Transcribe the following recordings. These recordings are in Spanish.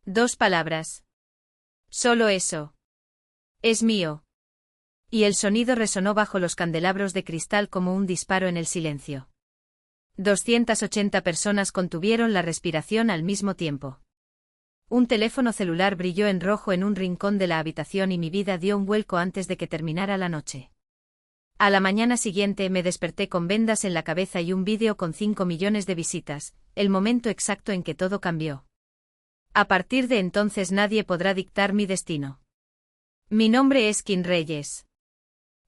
2 palabras. Solo eso. Es mío. Y el sonido resonó bajo los candelabros de cristal como un disparo en el silencio. 280 personas contuvieron la respiración al mismo tiempo. Un teléfono celular brilló en rojo en un rincón de la habitación y mi vida dio un vuelco antes de que terminara la noche. A la mañana siguiente me desperté con vendas en la cabeza y un vídeo con 5 millones de visitas, el momento exacto en que todo cambió. A partir de entonces nadie podrá dictar mi destino. Mi nombre es Kim Reyes.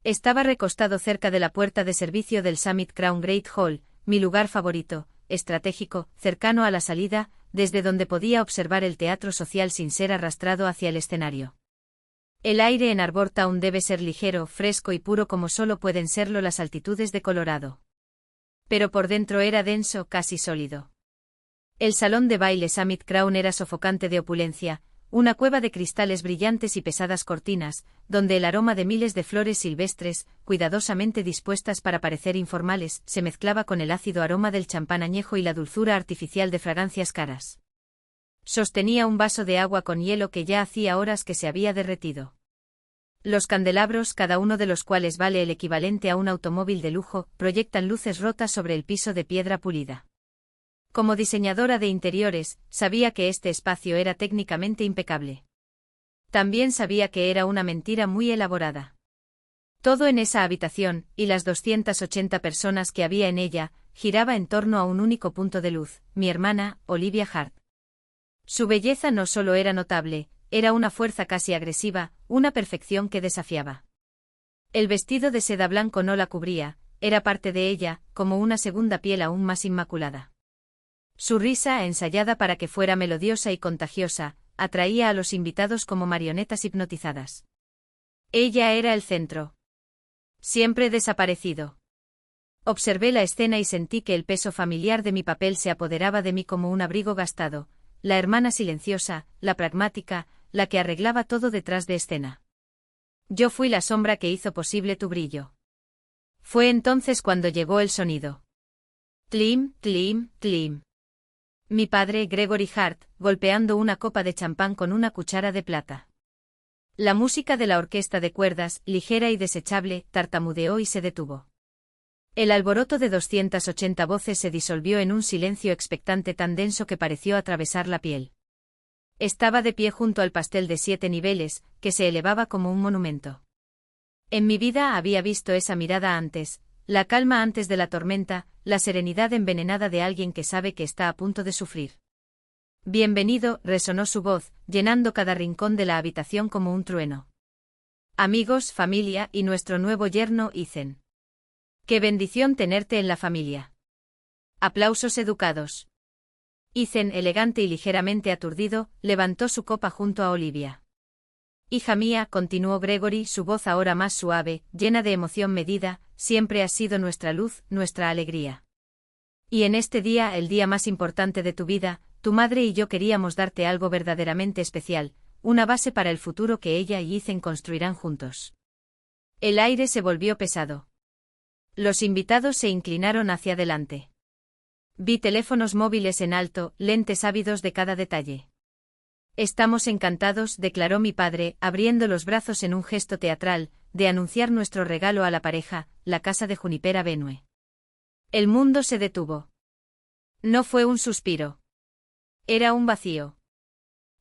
Estaba recostado cerca de la puerta de servicio del Summit Crown Great Hall, mi lugar favorito, estratégico, cercano a la salida, desde donde podía observar el teatro social sin ser arrastrado hacia el escenario. El aire en Arbor Town debe ser ligero, fresco y puro como solo pueden serlo las altitudes de Colorado. Pero por dentro era denso, casi sólido. El salón de baile Summit Crown era sofocante de opulencia, una cueva de cristales brillantes y pesadas cortinas, donde el aroma de miles de flores silvestres, cuidadosamente dispuestas para parecer informales, se mezclaba con el ácido aroma del champán añejo y la dulzura artificial de fragancias caras. Sostenía un vaso de agua con hielo que ya hacía horas que se había derretido. Los candelabros, cada uno de los cuales vale el equivalente a un automóvil de lujo, proyectan luces rotas sobre el piso de piedra pulida. Como diseñadora de interiores, sabía que este espacio era técnicamente impecable. También sabía que era una mentira muy elaborada. Todo en esa habitación, y las 280 personas que había en ella, giraba en torno a un único punto de luz, mi hermana, Olivia Hart. Su belleza no solo era notable, era una fuerza casi agresiva, una perfección que desafiaba. El vestido de seda blanco no la cubría, era parte de ella, como una segunda piel aún más inmaculada. Su risa, ensayada para que fuera melodiosa y contagiosa, atraía a los invitados como marionetas hipnotizadas. Ella era el centro. Siempre desaparecido. Observé la escena y sentí que el peso familiar de mi papel se apoderaba de mí como un abrigo gastado, la hermana silenciosa, la pragmática, la que arreglaba todo detrás de escena. Yo fui la sombra que hizo posible tu brillo. Fue entonces cuando llegó el sonido. Tlim, tlim, tlim. Mi padre, Gregory Hart, golpeando una copa de champán con una cuchara de plata. La música de la orquesta de cuerdas, ligera y desechable, tartamudeó y se detuvo. El alboroto de 280 voces se disolvió en un silencio expectante tan denso que pareció atravesar la piel. Estaba de pie junto al pastel de 7 niveles, que se elevaba como un monumento. En mi vida había visto esa mirada antes, la calma antes de la tormenta, la serenidad envenenada de alguien que sabe que está a punto de sufrir. Bienvenido, resonó su voz, llenando cada rincón de la habitación como un trueno. Amigos, familia y nuestro nuevo yerno, Ethan. ¡Qué bendición tenerte en la familia! Aplausos educados. Ethan, elegante y ligeramente aturdido, levantó su copa junto a Olivia. Hija mía, continuó Gregory, su voz ahora más suave, llena de emoción medida, siempre has sido nuestra luz, nuestra alegría. Y en este día, el día más importante de tu vida, tu madre y yo queríamos darte algo verdaderamente especial, una base para el futuro que ella y Ethan construirán juntos. El aire se volvió pesado. Los invitados se inclinaron hacia adelante. Vi teléfonos móviles en alto, lentes ávidos de cada detalle. Estamos encantados, declaró mi padre, abriendo los brazos en un gesto teatral, de anunciar nuestro regalo a la pareja, la casa de Juniper Avenue. El mundo se detuvo. No fue un suspiro. Era un vacío.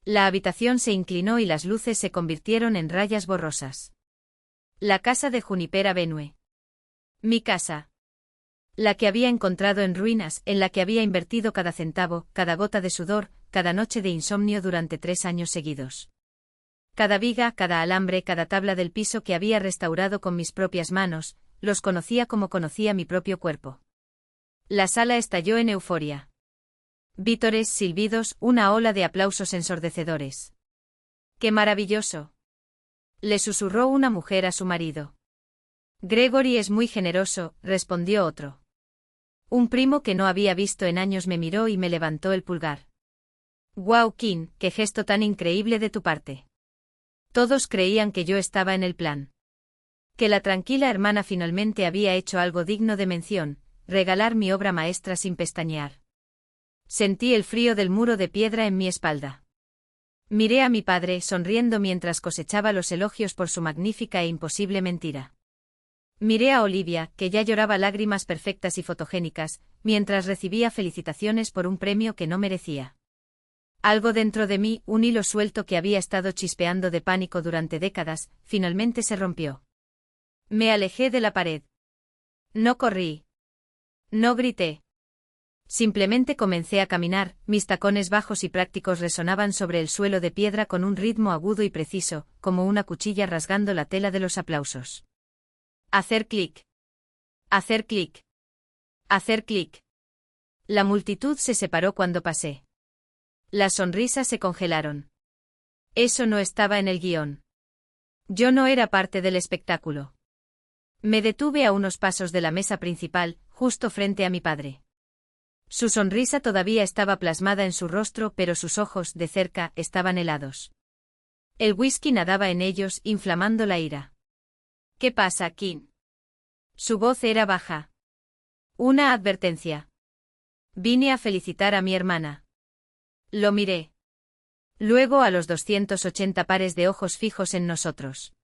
La habitación se inclinó y las luces se convirtieron en rayas borrosas. La casa de Juniper Avenue. Mi casa. La que había encontrado en ruinas, en la que había invertido cada centavo, cada gota de sudor, cada noche de insomnio durante 3 años seguidos. Cada viga, cada alambre, cada tabla del piso que había restaurado con mis propias manos, los conocía como conocía mi propio cuerpo. La sala estalló en euforia. Vítores, silbidos, una ola de aplausos ensordecedores. ¡Qué maravilloso!, le susurró una mujer a su marido. Gregory es muy generoso, respondió otro. Un primo que no había visto en años me miró y me levantó el pulgar. «Guau, Kim, qué gesto tan increíble de tu parte». Todos creían que yo estaba en el plan. Que la tranquila hermana finalmente había hecho algo digno de mención, regalar mi obra maestra sin pestañear. Sentí el frío del muro de piedra en mi espalda. Miré a mi padre sonriendo mientras cosechaba los elogios por su magnífica e imposible mentira. Miré a Olivia, que ya lloraba lágrimas perfectas y fotogénicas, mientras recibía felicitaciones por un premio que no merecía. Algo dentro de mí, un hilo suelto que había estado chispeando de pánico durante décadas, finalmente se rompió. Me alejé de la pared. No corrí. No grité. Simplemente comencé a caminar, mis tacones bajos y prácticos resonaban sobre el suelo de piedra con un ritmo agudo y preciso, como una cuchilla rasgando la tela de los aplausos. Hacer clic. Hacer clic. Hacer clic. La multitud se separó cuando pasé. Las sonrisas se congelaron. Eso no estaba en el guión. Yo no era parte del espectáculo. Me detuve a unos pasos de la mesa principal, justo frente a mi padre. Su sonrisa todavía estaba plasmada en su rostro, pero sus ojos, de cerca, estaban helados. El whisky nadaba en ellos, inflamando la ira. ¿Qué pasa, Kim? Su voz era baja. Una advertencia. Vine a felicitar a mi hermana. Lo miré. Luego a los 280 pares de ojos fijos en nosotros.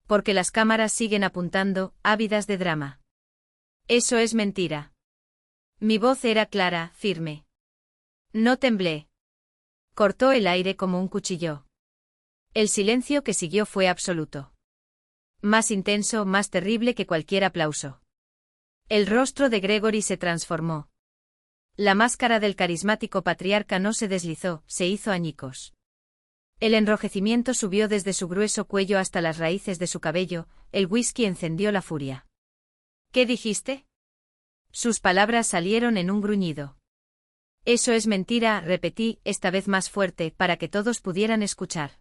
Porque las cámaras siguen apuntando, ávidas de drama. Eso es mentira. Mi voz era clara, firme. No temblé. Cortó el aire como un cuchillo. El silencio que siguió fue absoluto. Más intenso, más terrible que cualquier aplauso. El rostro de Gregory se transformó. La máscara del carismático patriarca no se deslizó, se hizo añicos. El enrojecimiento subió desde su grueso cuello hasta las raíces de su cabello, el whisky encendió la furia. ¿Qué dijiste? Sus palabras salieron en un gruñido. Eso es mentira, repetí, esta vez más fuerte, para que todos pudieran escuchar.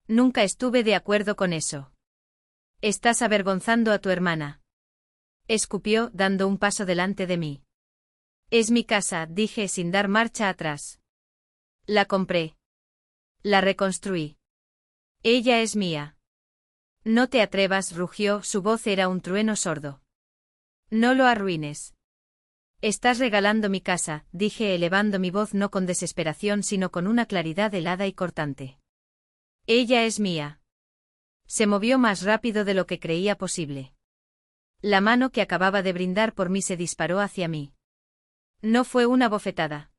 Nunca estuve de acuerdo con eso. Estás avergonzando a tu hermana. Escupió, dando un paso delante de mí. Es mi casa, dije sin dar marcha atrás. La compré. La reconstruí. Ella es mía. No te atrevas, rugió, su voz era un trueno sordo. No lo arruines. Estás regalando mi casa, dije elevando mi voz no con desesperación sino con una claridad helada y cortante. Ella es mía. Se movió más rápido de lo que creía posible. La mano que acababa de brindar por mí se disparó hacia mí. No fue una bofetada.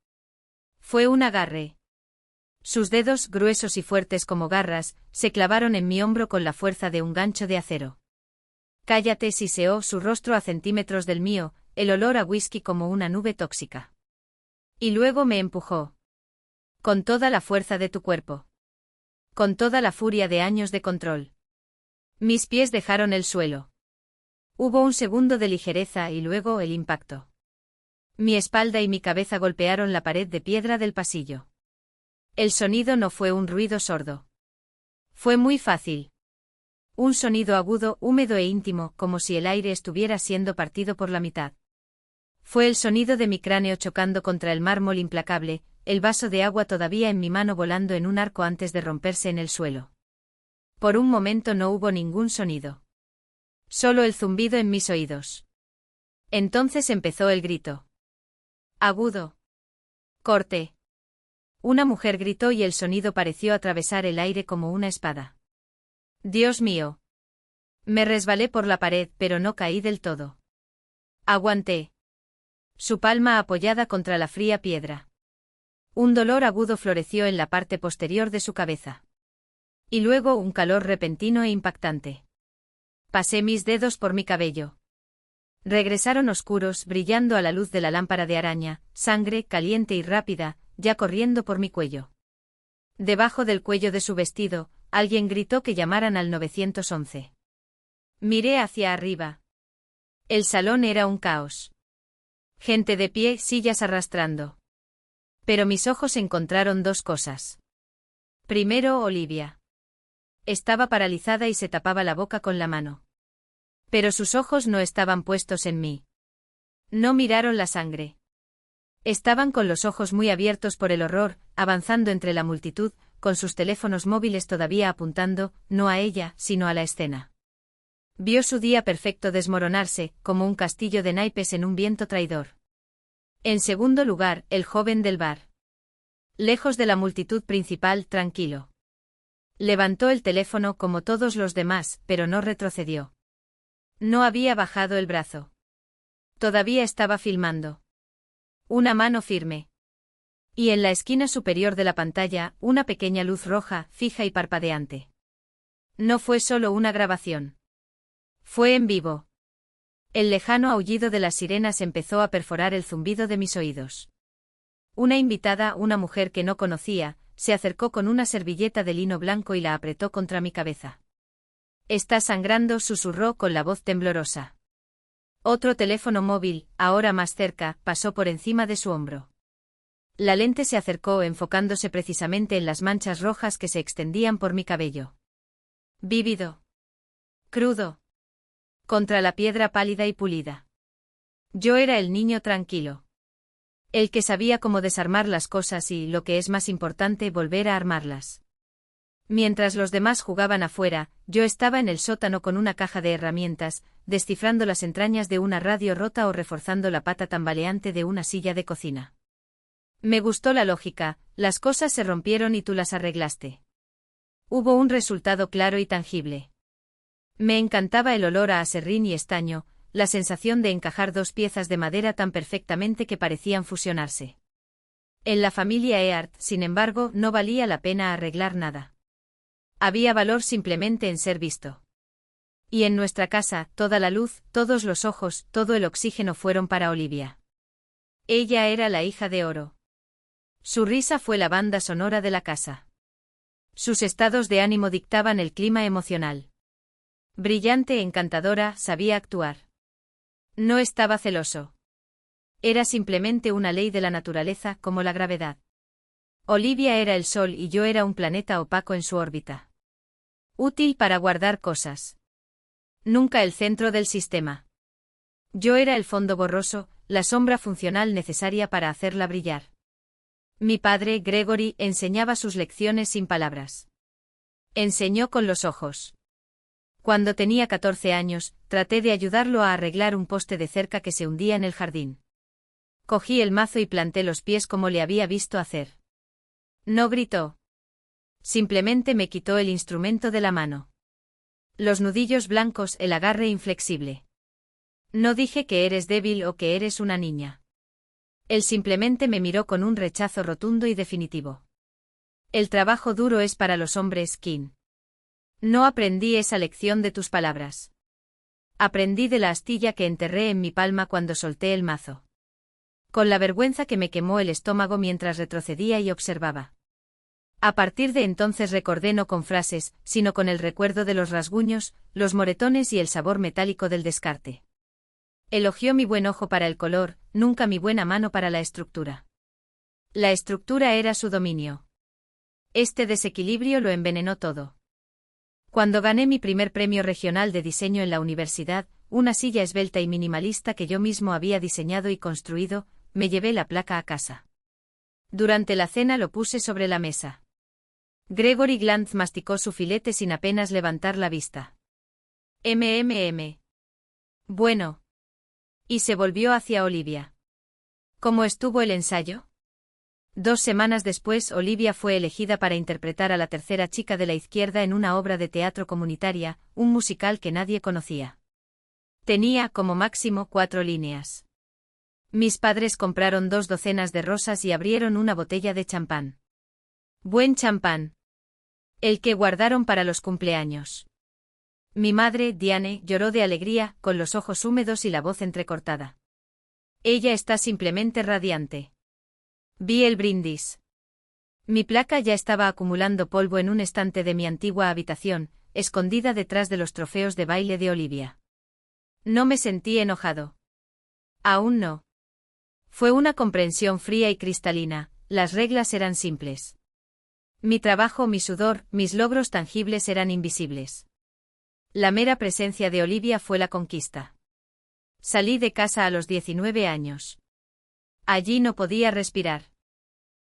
Fue un agarre. Sus dedos, gruesos y fuertes como garras, se clavaron en mi hombro con la fuerza de un gancho de acero. Cállate, siseó, su rostro a centímetros del mío, el olor a whisky como una nube tóxica. Y luego me empujó. Con toda la fuerza de tu cuerpo. Con toda la furia de años de control. Mis pies dejaron el suelo. Hubo un segundo de ligereza y luego el impacto. Mi espalda y mi cabeza golpearon la pared de piedra del pasillo. El sonido no fue un ruido sordo. Fue muy fácil. Un sonido agudo, húmedo e íntimo, como si el aire estuviera siendo partido por la mitad. Fue el sonido de mi cráneo chocando contra el mármol implacable, el vaso de agua todavía en mi mano volando en un arco antes de romperse en el suelo. Por un momento no hubo ningún sonido. Solo el zumbido en mis oídos. Entonces empezó el grito. Agudo. Corte. Una mujer gritó y el sonido pareció atravesar el aire como una espada. Dios mío. Me resbalé por la pared, pero no caí del todo. Aguanté. Su palma apoyada contra la fría piedra. Un dolor agudo floreció en la parte posterior de su cabeza. Y luego un calor repentino e impactante. Pasé mis dedos por mi cabello. Regresaron oscuros, brillando a la luz de la lámpara de araña, sangre caliente y rápida, ya corriendo por mi cuello. Debajo del cuello de su vestido, alguien gritó que llamaran al 911. Miré hacia arriba. El salón era un caos. Gente de pie, sillas arrastrando. Pero mis ojos encontraron dos cosas. Primero, Olivia. Estaba paralizada y se tapaba la boca con la mano. Pero sus ojos no estaban puestos en mí. No miraron la sangre. Estaban con los ojos muy abiertos por el horror, avanzando entre la multitud, con sus teléfonos móviles todavía apuntando, no a ella, sino a la escena. Vio su día perfecto desmoronarse, como un castillo de naipes en un viento traidor. En segundo lugar, el joven del bar. Lejos de la multitud principal, tranquilo. Levantó el teléfono como todos los demás, pero no retrocedió. No había bajado el brazo. Todavía estaba filmando. Una mano firme. Y en la esquina superior de la pantalla, una pequeña luz roja, fija y parpadeante. No fue solo una grabación. Fue en vivo. El lejano aullido de las sirenas empezó a perforar el zumbido de mis oídos. Una invitada, una mujer que no conocía, se acercó con una servilleta de lino blanco y la apretó contra mi cabeza. «Está sangrando», susurró con la voz temblorosa. Otro teléfono móvil, ahora más cerca, pasó por encima de su hombro. La lente se acercó enfocándose precisamente en las manchas rojas que se extendían por mi cabello. Vívido. Crudo. Contra la piedra pálida y pulida. Yo era el niño tranquilo. El que sabía cómo desarmar las cosas y, lo que es más importante, volver a armarlas. Mientras los demás jugaban afuera, yo estaba en el sótano con una caja de herramientas, descifrando las entrañas de una radio rota o reforzando la pata tambaleante de una silla de cocina. Me gustó la lógica, las cosas se rompieron y tú las arreglaste. Hubo un resultado claro y tangible. Me encantaba el olor a aserrín y estaño, la sensación de encajar dos piezas de madera tan perfectamente que parecían fusionarse. En la familia Earth, sin embargo, no valía la pena arreglar nada. Había valor simplemente en ser visto. Y en nuestra casa, toda la luz, todos los ojos, todo el oxígeno fueron para Olivia. Ella era la hija de oro. Su risa fue la banda sonora de la casa. Sus estados de ánimo dictaban el clima emocional. Brillante, encantadora, sabía actuar. No estaba celoso. Era simplemente una ley de la naturaleza, como la gravedad. Olivia era el sol y yo era un planeta opaco en su órbita. Útil para guardar cosas. Nunca el centro del sistema. Yo era el fondo borroso, la sombra funcional necesaria para hacerla brillar. Mi padre, Gregory, enseñaba sus lecciones sin palabras. Enseñó con los ojos. Cuando tenía 14 años, traté de ayudarlo a arreglar un poste de cerca que se hundía en el jardín. Cogí el mazo y planté los pies como le había visto hacer. No gritó. Simplemente me quitó el instrumento de la mano. Los nudillos blancos, el agarre inflexible. No dije que eres débil o que eres una niña. Él simplemente me miró con un rechazo rotundo y definitivo. El trabajo duro es para los hombres, Kim. No aprendí esa lección de tus palabras. Aprendí de la astilla que enterré en mi palma cuando solté el mazo. Con la vergüenza que me quemó el estómago mientras retrocedía y observaba. A partir de entonces recordé no con frases, sino con el recuerdo de los rasguños, los moretones y el sabor metálico del descarte. Elogió mi buen ojo para el color, nunca mi buena mano para la estructura. La estructura era su dominio. Este desequilibrio lo envenenó todo. Cuando gané mi primer premio regional de diseño en la universidad, una silla esbelta y minimalista que yo mismo había diseñado y construido, me llevé la placa a casa. Durante la cena lo puse sobre la mesa. Gregory Glantz masticó su filete sin apenas levantar la vista. Bueno. Y se volvió hacia Olivia. ¿Cómo estuvo el ensayo? 2 semanas después, Olivia fue elegida para interpretar a la tercera chica de la izquierda en una obra de teatro comunitaria, un musical que nadie conocía. Tenía, como máximo, 4 líneas. Mis padres compraron 2 docenas de rosas y abrieron una botella de champán. Buen champán. El que guardaron para los cumpleaños. Mi madre, Diane, lloró de alegría, con los ojos húmedos y la voz entrecortada. Ella está simplemente radiante. Vi el brindis. Mi placa ya estaba acumulando polvo en un estante de mi antigua habitación, escondida detrás de los trofeos de baile de Olivia. No me sentí enojado. Aún no. Fue una comprensión fría y cristalina, las reglas eran simples. Mi trabajo, mi sudor, mis logros tangibles eran invisibles. La mera presencia de Olivia fue la conquista. Salí de casa a los 19 años. Allí no podía respirar.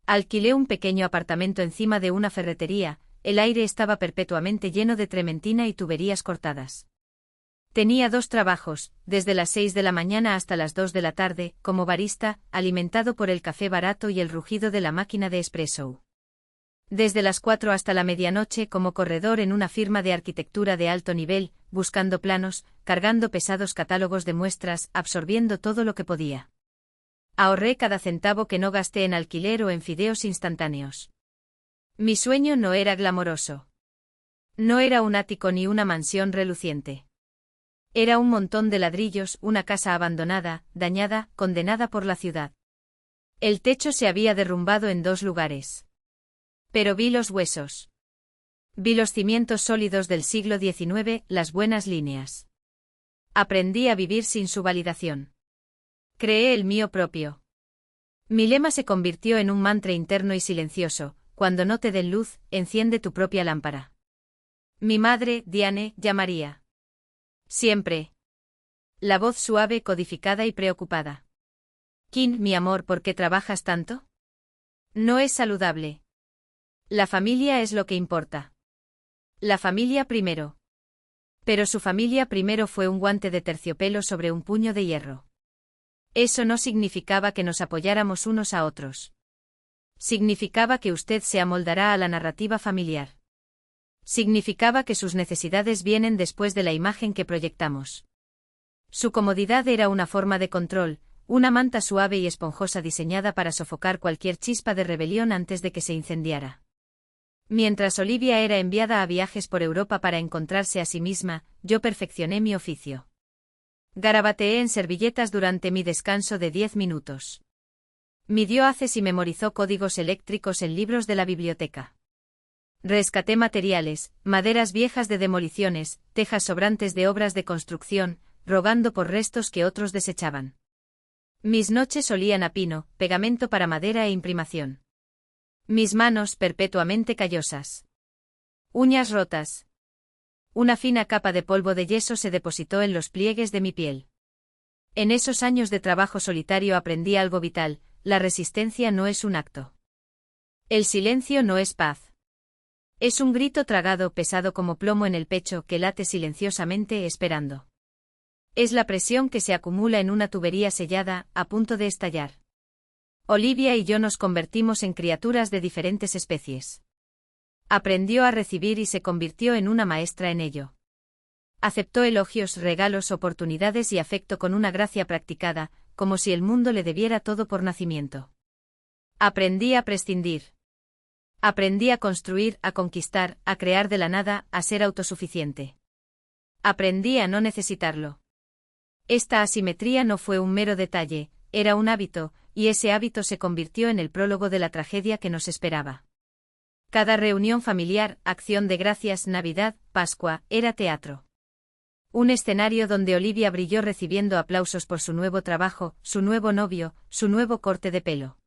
Alquilé un pequeño apartamento encima de una ferretería, el aire estaba perpetuamente lleno de trementina y tuberías cortadas. Tenía 2 trabajos, desde las 6 de la mañana hasta las 2 de la tarde, como barista, alimentado por el café barato y el rugido de la máquina de espresso. Desde las 4 hasta la medianoche como corredor en una firma de arquitectura de alto nivel, buscando planos, cargando pesados catálogos de muestras, absorbiendo todo lo que podía. Ahorré cada centavo que no gasté en alquiler o en fideos instantáneos. Mi sueño no era glamoroso. No era un ático ni una mansión reluciente. Era un montón de ladrillos, una casa abandonada, dañada, condenada por la ciudad. El techo se había derrumbado en 2 lugares. Pero vi los huesos. Vi los cimientos sólidos del siglo XIX, las buenas líneas. Aprendí a vivir sin su validación. Creé el mío propio. Mi lema se convirtió en un mantra interno y silencioso: cuando no te den luz, enciende tu propia lámpara. Mi madre, Diane, llamaría. Siempre. La voz suave, codificada y preocupada. Kim, mi amor, ¿por qué trabajas tanto? No es saludable. La familia es lo que importa. La familia primero. Pero su familia primero fue un guante de terciopelo sobre un puño de hierro. Eso no significaba que nos apoyáramos unos a otros. Significaba que usted se amoldará a la narrativa familiar. Significaba que sus necesidades vienen después de la imagen que proyectamos. Su comodidad era una forma de control, una manta suave y esponjosa diseñada para sofocar cualquier chispa de rebelión antes de que se incendiara. Mientras Olivia era enviada a viajes por Europa para encontrarse a sí misma, yo perfeccioné mi oficio. Garabateé en servilletas durante mi descanso de 10 minutos. Midió haces y memorizó códigos eléctricos en libros de la biblioteca. Rescaté materiales, maderas viejas de demoliciones, tejas sobrantes de obras de construcción, rogando por restos que otros desechaban. Mis noches olían a pino, pegamento para madera e imprimación. Mis manos perpetuamente callosas. Uñas rotas. Una fina capa de polvo de yeso se depositó en los pliegues de mi piel. En esos años de trabajo solitario aprendí algo vital: la resistencia no es un acto. El silencio no es paz. Es un grito tragado pesado como plomo en el pecho que late silenciosamente esperando. Es la presión que se acumula en una tubería sellada, a punto de estallar. Olivia y yo nos convertimos en criaturas de diferentes especies. Aprendió a recibir y se convirtió en una maestra en ello. Aceptó elogios, regalos, oportunidades y afecto con una gracia practicada, como si el mundo le debiera todo por nacimiento. Aprendí a prescindir. Aprendí a construir, a conquistar, a crear de la nada, a ser autosuficiente. Aprendí a no necesitarlo. Esta asimetría no fue un mero detalle, era un hábito, y ese hábito se convirtió en el prólogo de la tragedia que nos esperaba. Cada reunión familiar, acción de gracias, Navidad, Pascua, era teatro. Un escenario donde Olivia brilló recibiendo aplausos por su nuevo trabajo, su nuevo novio, su nuevo corte de pelo.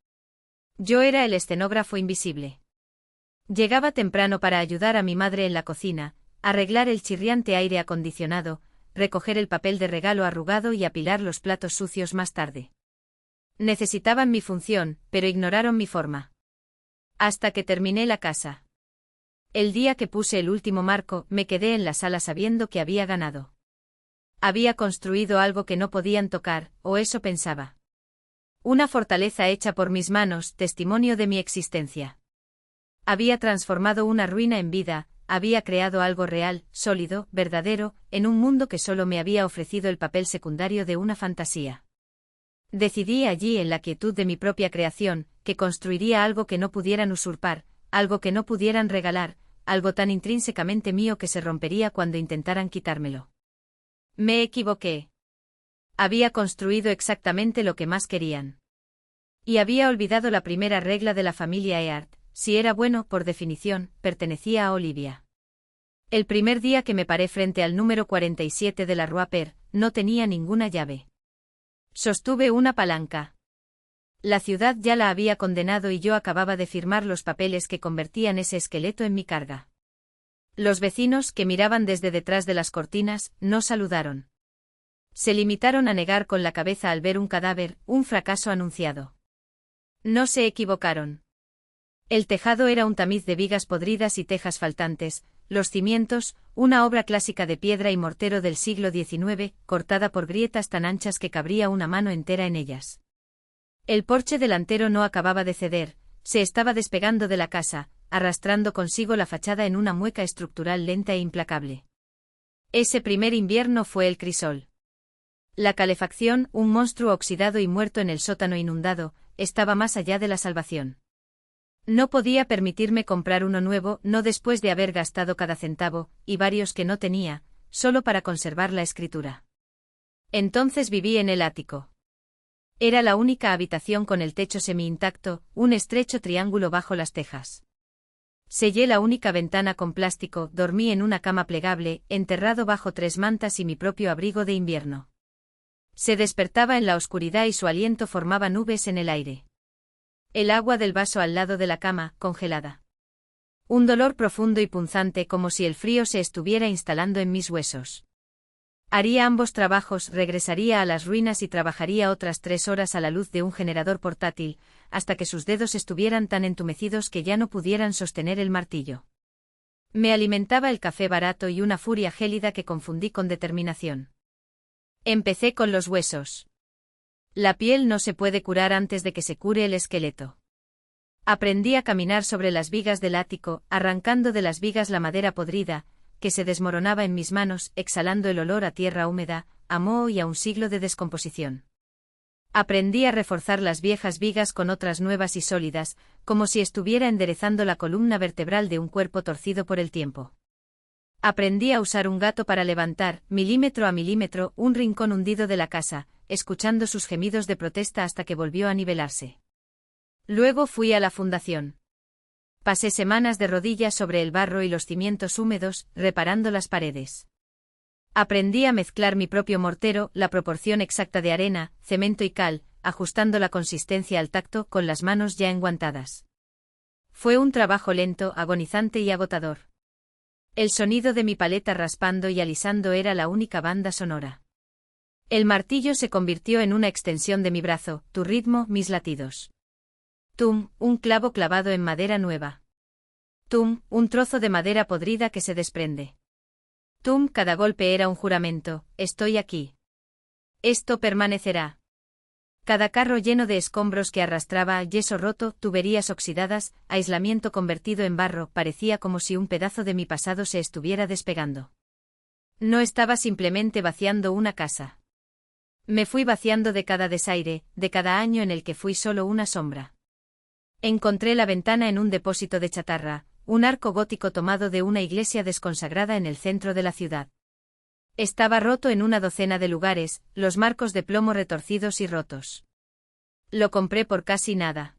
Yo era el escenógrafo invisible. Llegaba temprano para ayudar a mi madre en la cocina, arreglar el chirriante aire acondicionado, recoger el papel de regalo arrugado y apilar los platos sucios más tarde. Necesitaban mi función, pero ignoraron mi forma. Hasta que terminé la casa. El día que puse el último marco, me quedé en la sala sabiendo que había ganado. Había construido algo que no podían tocar, o eso pensaba. Una fortaleza hecha por mis manos, testimonio de mi existencia. Había transformado una ruina en vida, había creado algo real, sólido, verdadero, en un mundo que solo me había ofrecido el papel secundario de una fantasía. Decidí allí, en la quietud de mi propia creación, que construiría algo que no pudieran usurpar, algo que no pudieran regalar, algo tan intrínsecamente mío que se rompería cuando intentaran quitármelo. Me equivoqué. Había construido exactamente lo que más querían. Y había olvidado la primera regla de la familia Earp: si era bueno, por definición, pertenecía a Olivia. El primer día que me paré frente al número 47 de la Rue Per, no tenía ninguna llave. Sostuve una palanca. La ciudad ya la había condenado y yo acababa de firmar los papeles que convertían ese esqueleto en mi carga. Los vecinos, que miraban desde detrás de las cortinas, no saludaron. Se limitaron a negar con la cabeza al ver un cadáver, un fracaso anunciado. No se equivocaron. El tejado era un tamiz de vigas podridas y tejas faltantes, los cimientos, una obra clásica de piedra y mortero del siglo XIX, cortada por grietas tan anchas que cabría una mano entera en ellas. El porche delantero no acababa de ceder, se estaba despegando de la casa, arrastrando consigo la fachada en una mueca estructural lenta e implacable. Ese primer invierno fue el crisol. La calefacción, un monstruo oxidado y muerto en el sótano inundado, estaba más allá de la salvación. No podía permitirme comprar uno nuevo, no después de haber gastado cada centavo, y varios que no tenía, solo para conservar la escritura. Entonces viví en el ático. Era la única habitación con el techo semi-intacto, un estrecho triángulo bajo las tejas. Sellé la única ventana con plástico, dormí en una cama plegable, enterrado bajo 3 mantas y mi propio abrigo de invierno. Se despertaba en la oscuridad y su aliento formaba nubes en el aire. El agua del vaso al lado de la cama, congelada. Un dolor profundo y punzante como si el frío se estuviera instalando en mis huesos. Haría ambos trabajos, regresaría a las ruinas y trabajaría otras 3 horas a la luz de un generador portátil, hasta que sus dedos estuvieran tan entumecidos que ya no pudieran sostener el martillo. Me alimentaba el café barato y una furia gélida que confundí con determinación. Empecé con los huesos. La piel no se puede curar antes de que se cure el esqueleto. Aprendí a caminar sobre las vigas del ático, arrancando de las vigas la madera podrida, que se desmoronaba en mis manos, exhalando el olor a tierra húmeda, a moho y a un siglo de descomposición. Aprendí a reforzar las viejas vigas con otras nuevas y sólidas, como si estuviera enderezando la columna vertebral de un cuerpo torcido por el tiempo. Aprendí a usar un gato para levantar, milímetro a milímetro, un rincón hundido de la casa, escuchando sus gemidos de protesta hasta que volvió a nivelarse. Luego fui a la fundación. Pasé semanas de rodillas sobre el barro y los cimientos húmedos, reparando las paredes. Aprendí a mezclar mi propio mortero, la proporción exacta de arena, cemento y cal, ajustando la consistencia al tacto con las manos ya enguantadas. Fue un trabajo lento, agonizante y agotador. El sonido de mi paleta raspando y alisando era la única banda sonora. El martillo se convirtió en una extensión de mi brazo, tu ritmo, mis latidos. Tum, un clavo clavado en madera nueva. Tum, un trozo de madera podrida que se desprende. Tum, cada golpe era un juramento, estoy aquí. Esto permanecerá. Cada carro lleno de escombros que arrastraba, yeso roto, tuberías oxidadas, aislamiento convertido en barro, parecía como si un pedazo de mi pasado se estuviera despegando. No estaba simplemente vaciando una casa. Me fui vaciando de cada desaire, de cada año en el que fui solo una sombra. Encontré la ventana en un depósito de chatarra, un arco gótico tomado de una iglesia desconsagrada en el centro de la ciudad. Estaba roto en una docena de lugares, los marcos de plomo retorcidos y rotos. Lo compré por casi nada.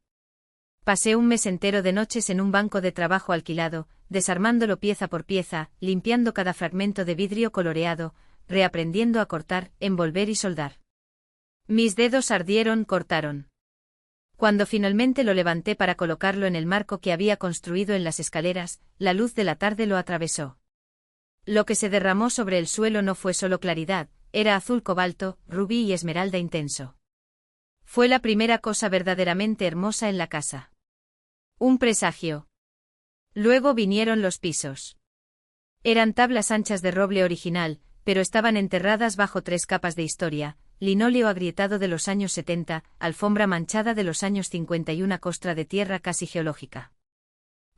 Pasé un mes entero de noches en un banco de trabajo alquilado, desarmándolo pieza por pieza, limpiando cada fragmento de vidrio coloreado, reaprendiendo a cortar, envolver y soldar. Mis dedos ardieron, cortaron. Cuando finalmente lo levanté para colocarlo en el marco que había construido en las escaleras, la luz de la tarde lo atravesó. Lo que se derramó sobre el suelo no fue solo claridad, era azul cobalto, rubí y esmeralda intenso. Fue la primera cosa verdaderamente hermosa en la casa. Un presagio. Luego vinieron los pisos. Eran tablas anchas de roble original, pero estaban enterradas bajo 3 capas de historia, linóleo agrietado de los años 70, alfombra manchada de los años 50 y una costra de tierra casi geológica.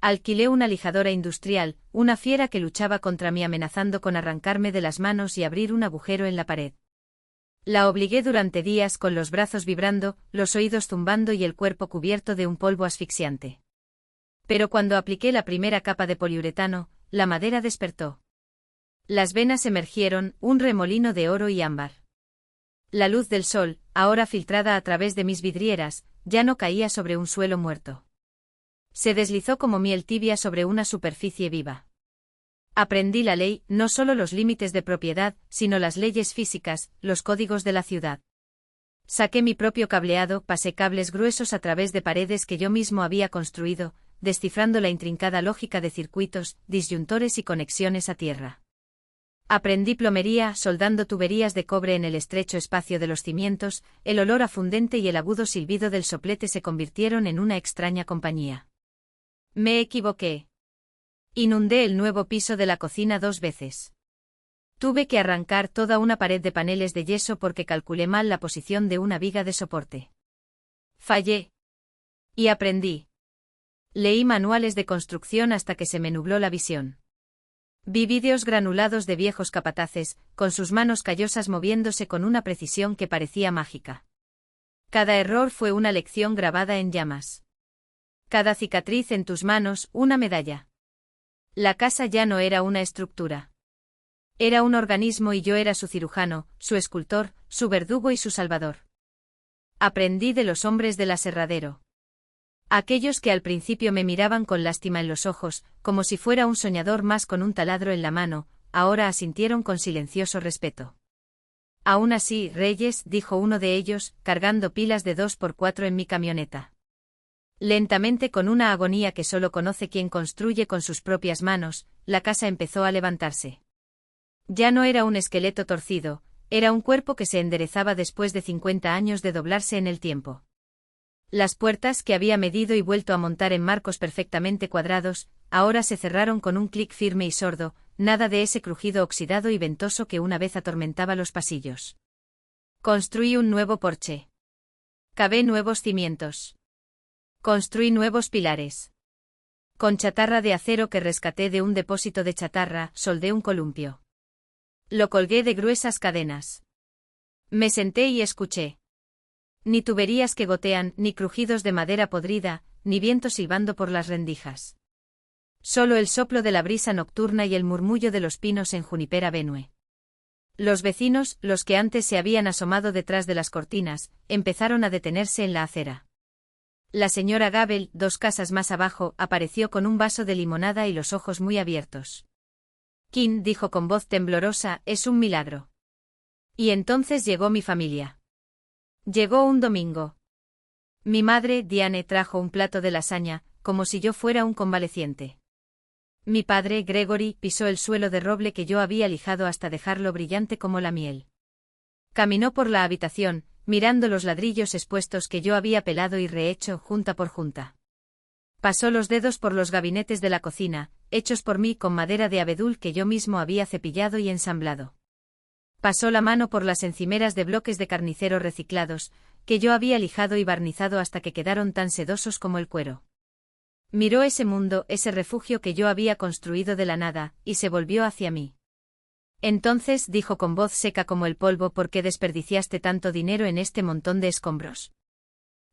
Alquilé una lijadora industrial, una fiera que luchaba contra mí amenazando con arrancarme de las manos y abrir un agujero en la pared. La obligué durante días con los brazos vibrando, los oídos zumbando y el cuerpo cubierto de un polvo asfixiante. Pero cuando apliqué la primera capa de poliuretano, la madera despertó. Las venas emergieron, un remolino de oro y ámbar. La luz del sol, ahora filtrada a través de mis vidrieras, ya no caía sobre un suelo muerto. Se deslizó como miel tibia sobre una superficie viva. Aprendí la ley, no solo los límites de propiedad, sino las leyes físicas, los códigos de la ciudad. Saqué mi propio cableado, pasé cables gruesos a través de paredes que yo mismo había construido, descifrando la intrincada lógica de circuitos, disyuntores y conexiones a tierra. Aprendí plomería, soldando tuberías de cobre en el estrecho espacio de los cimientos, el olor a fundente y el agudo silbido del soplete se convirtieron en una extraña compañía. Me equivoqué. Inundé el nuevo piso de la cocina 2 veces. Tuve que arrancar toda una pared de paneles de yeso porque calculé mal la posición de una viga de soporte. Fallé. Y aprendí. Leí manuales de construcción hasta que se me nubló la visión. Vi vídeos granulados de viejos capataces, con sus manos callosas moviéndose con una precisión que parecía mágica. Cada error fue una lección grabada en llamas. Cada cicatriz en tus manos, una medalla. La casa ya no era una estructura. Era un organismo y yo era su cirujano, su escultor, su verdugo y su salvador. Aprendí de los hombres del aserradero. Aquellos que al principio me miraban con lástima en los ojos, como si fuera un soñador más con un taladro en la mano, ahora asintieron con silencioso respeto. Aún así, Reyes, dijo uno de ellos, cargando pilas de 2x4 en mi camioneta. Lentamente, con una agonía que solo conoce quien construye con sus propias manos, la casa empezó a levantarse. Ya no era un esqueleto torcido, era un cuerpo que se enderezaba después de 50 años de doblarse en el tiempo. Las puertas que había medido y vuelto a montar en marcos perfectamente cuadrados, ahora se cerraron con un clic firme y sordo, nada de ese crujido oxidado y ventoso que una vez atormentaba los pasillos. Construí un nuevo porche. Cavé nuevos cimientos. Construí nuevos pilares. Con chatarra de acero que rescaté de un depósito de chatarra, soldé un columpio. Lo colgué de gruesas cadenas. Me senté y escuché. Ni tuberías que gotean, ni crujidos de madera podrida, ni viento silbando por las rendijas. Solo el soplo de la brisa nocturna y el murmullo de los pinos en Juniper Avenue. Los vecinos, los que antes se habían asomado detrás de las cortinas, empezaron a detenerse en la acera. La señora Gabel, 2 casas más abajo, apareció con un vaso de limonada y los ojos muy abiertos. Kim dijo con voz temblorosa, es un milagro. Y entonces llegó mi familia. Llegó un domingo. Mi madre, Diane, trajo un plato de lasaña, como si yo fuera un convaleciente. Mi padre, Gregory, pisó el suelo de roble que yo había lijado hasta dejarlo brillante como la miel. Caminó por la habitación, mirando los ladrillos expuestos que yo había pelado y rehecho junta por junta. Pasó los dedos por los gabinetes de la cocina, hechos por mí con madera de abedul que yo mismo había cepillado y ensamblado. Pasó la mano por las encimeras de bloques de carnicero reciclados, que yo había lijado y barnizado hasta que quedaron tan sedosos como el cuero. Miró ese mundo, ese refugio que yo había construido de la nada, y se volvió hacia mí. Entonces dijo con voz seca como el polvo, ¿por qué desperdiciaste tanto dinero en este montón de escombros?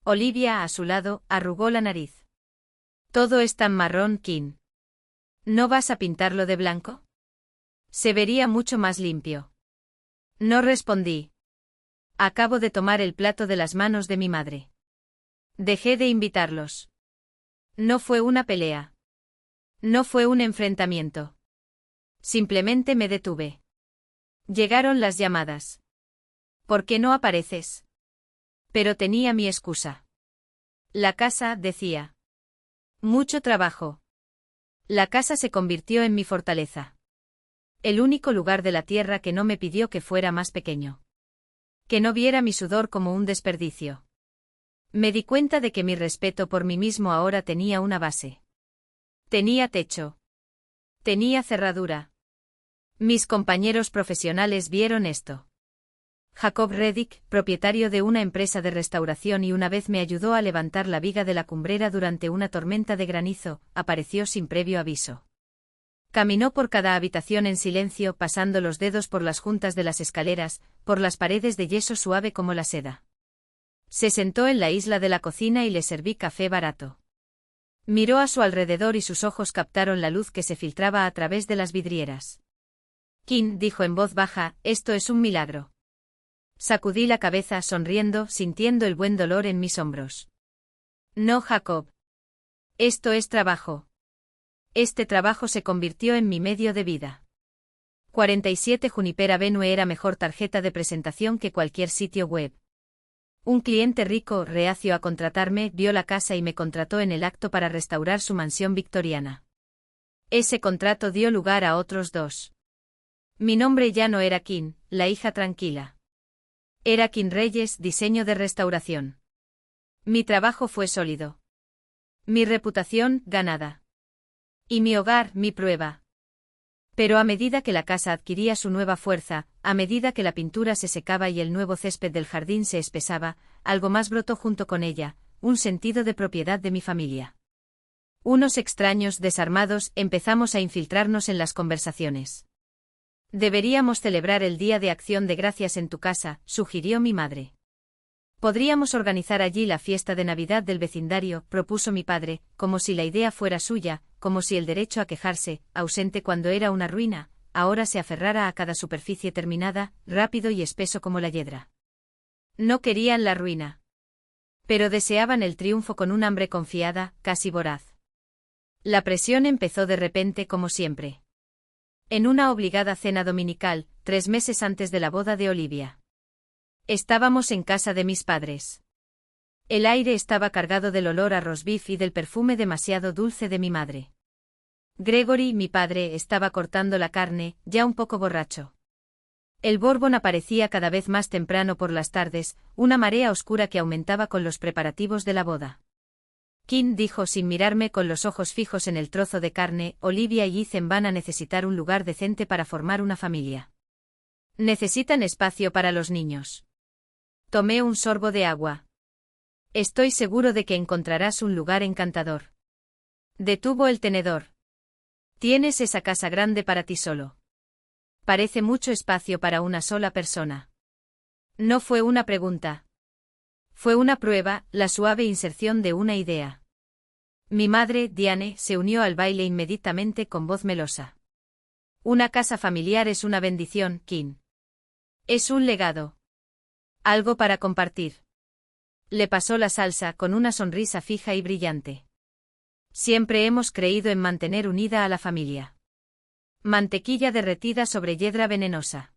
Olivia, a su lado, arrugó la nariz. Todo es tan marrón, Kim. ¿No vas a pintarlo de blanco? Se vería mucho más limpio. No respondí. Acabo de tomar el plato de las manos de mi madre. Dejé de invitarlos. No fue una pelea. No fue un enfrentamiento. Simplemente me detuve. Llegaron las llamadas. ¿Por qué no apareces? Pero tenía mi excusa. La casa, decía. Mucho trabajo. La casa se convirtió en mi fortaleza. El único lugar de la tierra que no me pidió que fuera más pequeño. Que no viera mi sudor como un desperdicio. Me di cuenta de que mi respeto por mí mismo ahora tenía una base. Tenía techo. Tenía cerradura. Mis compañeros profesionales vieron esto. Jacob Reddick, propietario de una empresa de restauración y una vez me ayudó a levantar la viga de la cumbrera durante una tormenta de granizo, apareció sin previo aviso. Caminó por cada habitación en silencio, pasando los dedos por las juntas de las escaleras, por las paredes de yeso suave como la seda. Se sentó en la isla de la cocina y le serví café barato. Miró a su alrededor y sus ojos captaron la luz que se filtraba a través de las vidrieras. Kim dijo en voz baja, esto es un milagro. Sacudí la cabeza sonriendo, sintiendo el buen dolor en mis hombros. No, Jacob. Esto es trabajo. Este trabajo se convirtió en mi medio de vida. 47 Juniper Avenue era mejor tarjeta de presentación que cualquier sitio web. Un cliente rico, reacio a contratarme, vio la casa y me contrató en el acto para restaurar su mansión victoriana. Ese contrato dio lugar a otros 2. Mi nombre ya no era Kim, la hija tranquila. Era Kim Reyes, diseño de restauración. Mi trabajo fue sólido. Mi reputación, ganada. Y mi hogar, mi prueba. Pero a medida que la casa adquiría su nueva fuerza, a medida que la pintura se secaba y el nuevo césped del jardín se espesaba, algo más brotó junto con ella, un sentido de propiedad de mi familia. Unos extraños, desarmados, empezamos a infiltrarnos en las conversaciones. Deberíamos celebrar el Día de Acción de Gracias en tu casa, sugirió mi madre. Podríamos organizar allí la fiesta de Navidad del vecindario, propuso mi padre, como si la idea fuera suya, como si el derecho a quejarse, ausente cuando era una ruina, ahora se aferrara a cada superficie terminada, rápido y espeso como la hiedra. No querían la ruina. Pero deseaban el triunfo con un hambre confiada, casi voraz. La presión empezó de repente como siempre. En una obligada cena dominical, 3 meses antes de la boda de Olivia. Estábamos en casa de mis padres. El aire estaba cargado del olor a roast beef y del perfume demasiado dulce de mi madre. Gregory, mi padre, estaba cortando la carne, ya un poco borracho. El Bourbon aparecía cada vez más temprano por las tardes, una marea oscura que aumentaba con los preparativos de la boda. Kim dijo sin mirarme con los ojos fijos en el trozo de carne, Olivia y Ethan van a necesitar un lugar decente para formar una familia. Necesitan espacio para los niños. Tomé un sorbo de agua. Estoy seguro de que encontrarás un lugar encantador. Detuvo el tenedor. Tienes esa casa grande para ti solo. Parece mucho espacio para una sola persona. No fue una pregunta. Fue una prueba, la suave inserción de una idea. Mi madre, Diane, se unió al baile inmediatamente con voz melosa. Una casa familiar es una bendición, Kim. Es un legado. Algo para compartir. Le pasó la salsa con una sonrisa fija y brillante. Siempre hemos creído en mantener unida a la familia. Mantequilla derretida sobre hiedra venenosa.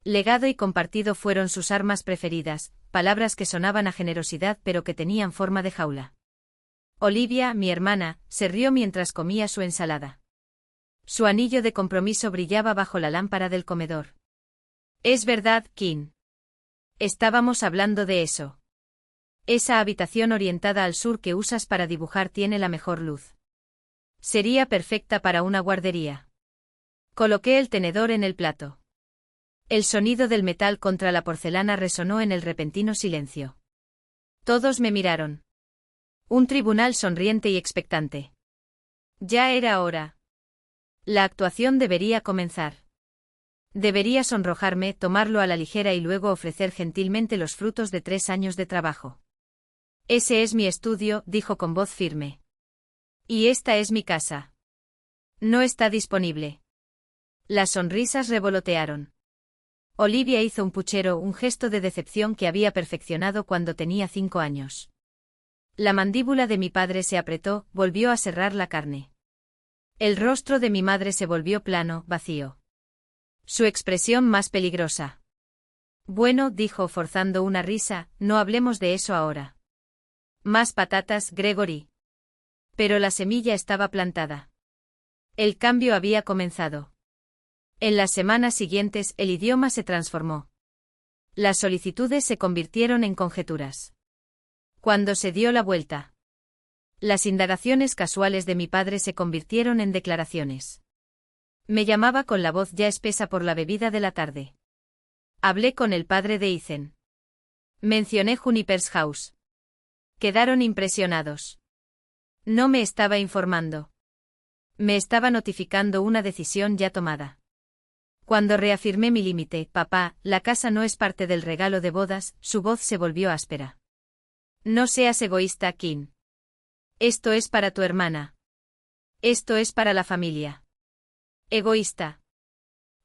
Legado y compartido fueron sus armas preferidas, palabras que sonaban a generosidad pero que tenían forma de jaula. Olivia, mi hermana, se rió mientras comía su ensalada. Su anillo de compromiso brillaba bajo la lámpara del comedor. Es verdad, Kim. Estábamos hablando de eso. Esa habitación orientada al sur que usas para dibujar tiene la mejor luz. Sería perfecta para una guardería. Coloqué el tenedor en el plato. El sonido del metal contra la porcelana resonó en el repentino silencio. Todos me miraron. Un tribunal sonriente y expectante. Ya era hora. La actuación debería comenzar. Debería sonrojarme, tomarlo a la ligera y luego ofrecer gentilmente los frutos de 3 años de trabajo. Ese es mi estudio, dijo con voz firme. Y esta es mi casa. No está disponible. Las sonrisas revolotearon. Olivia hizo un puchero, un gesto de decepción que había perfeccionado cuando tenía 5 años. La mandíbula de mi padre se apretó, volvió a serrar la carne. El rostro de mi madre se volvió plano, vacío. Su expresión más peligrosa. Bueno, dijo forzando una risa, no hablemos de eso ahora. Más patatas, Gregory. Pero la semilla estaba plantada. El cambio había comenzado. En las semanas siguientes el idioma se transformó. Las solicitudes se convirtieron en conjeturas. Cuando se dio la vuelta. Las indagaciones casuales de mi padre se convirtieron en declaraciones. Me llamaba con la voz ya espesa por la bebida de la tarde. Hablé con el padre de Ethan. Mencioné Juniper's House. Quedaron impresionados. No me estaba informando. Me estaba notificando una decisión ya tomada. Cuando reafirmé mi límite, papá, la casa no es parte del regalo de bodas, su voz se volvió áspera. No seas egoísta, Kim. Esto es para tu hermana. Esto es para la familia. Egoísta.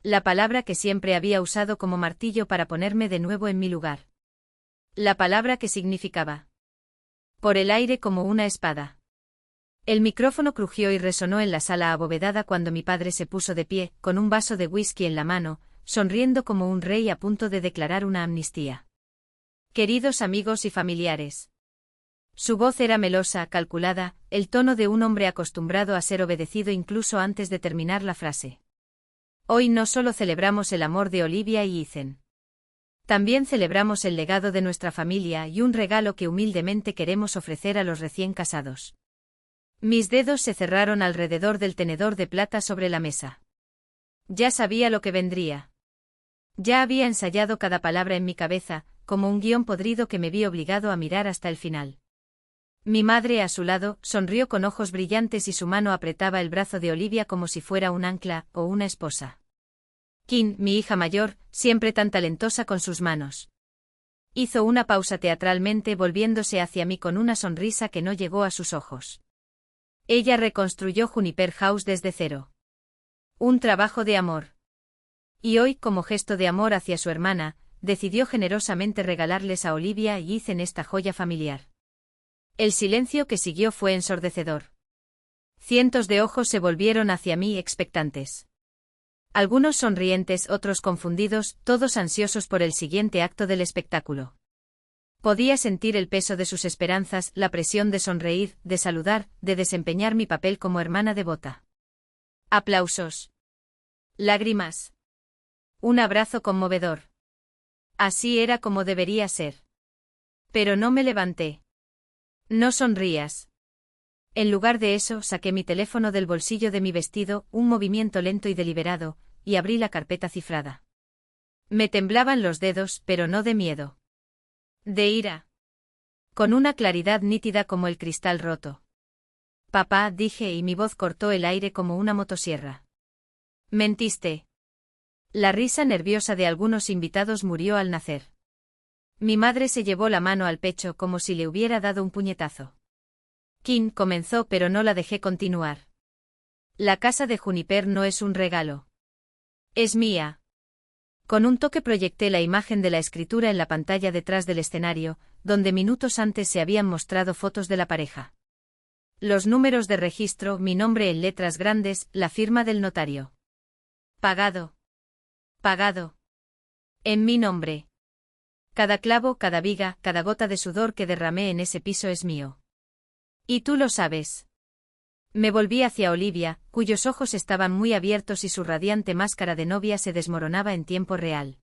La palabra que siempre había usado como martillo para ponerme de nuevo en mi lugar. La palabra que significaba. Por el aire como una espada. El micrófono crujió y resonó en la sala abovedada cuando mi padre se puso de pie, con un vaso de whisky en la mano, sonriendo como un rey a punto de declarar una amnistía. Queridos amigos y familiares. Su voz era melosa, calculada, el tono de un hombre acostumbrado a ser obedecido incluso antes de terminar la frase. Hoy no solo celebramos el amor de Olivia y Ethan. También celebramos el legado de nuestra familia y un regalo que humildemente queremos ofrecer a los recién casados. Mis dedos se cerraron alrededor del tenedor de plata sobre la mesa. Ya sabía lo que vendría. Ya había ensayado cada palabra en mi cabeza, como un guión podrido que me vi obligado a mirar hasta el final. Mi madre a su lado, sonrió con ojos brillantes y su mano apretaba el brazo de Olivia como si fuera un ancla o una esposa. Kim, mi hija mayor, siempre tan talentosa con sus manos. Hizo una pausa teatralmente volviéndose hacia mí con una sonrisa que no llegó a sus ojos. Ella reconstruyó Juniper House desde cero. Un trabajo de amor. Y hoy, como gesto de amor hacia su hermana, decidió generosamente regalarles a Olivia y Ethan esta joya familiar. El silencio que siguió fue ensordecedor. Cientos de ojos se volvieron hacia mí expectantes. Algunos sonrientes, otros confundidos, todos ansiosos por el siguiente acto del espectáculo. Podía sentir el peso de sus esperanzas, la presión de sonreír, de saludar, de desempeñar mi papel como hermana devota. Aplausos. Lágrimas. Un abrazo conmovedor. Así era como debería ser. Pero no me levanté. No sonrías. En lugar de eso, saqué mi teléfono del bolsillo de mi vestido, un movimiento lento y deliberado, y abrí la carpeta cifrada. Me temblaban los dedos, pero no de miedo. De ira. Con una claridad nítida como el cristal roto. Papá, dije y mi voz cortó el aire como una motosierra. Mentiste. La risa nerviosa de algunos invitados murió al nacer. Mi madre se llevó la mano al pecho como si le hubiera dado un puñetazo. Kim comenzó pero no la dejé continuar. La casa de Juniper no es un regalo. Es mía. Con un toque proyecté la imagen de la escritura en la pantalla detrás del escenario, donde minutos antes se habían mostrado fotos de la pareja. Los números de registro, mi nombre en letras grandes, la firma del notario. Pagado. Pagado. En mi nombre. Cada clavo, cada viga, cada gota de sudor que derramé en ese piso es mío. Y tú lo sabes. Me volví hacia Olivia, cuyos ojos estaban muy abiertos y su radiante máscara de novia se desmoronaba en tiempo real.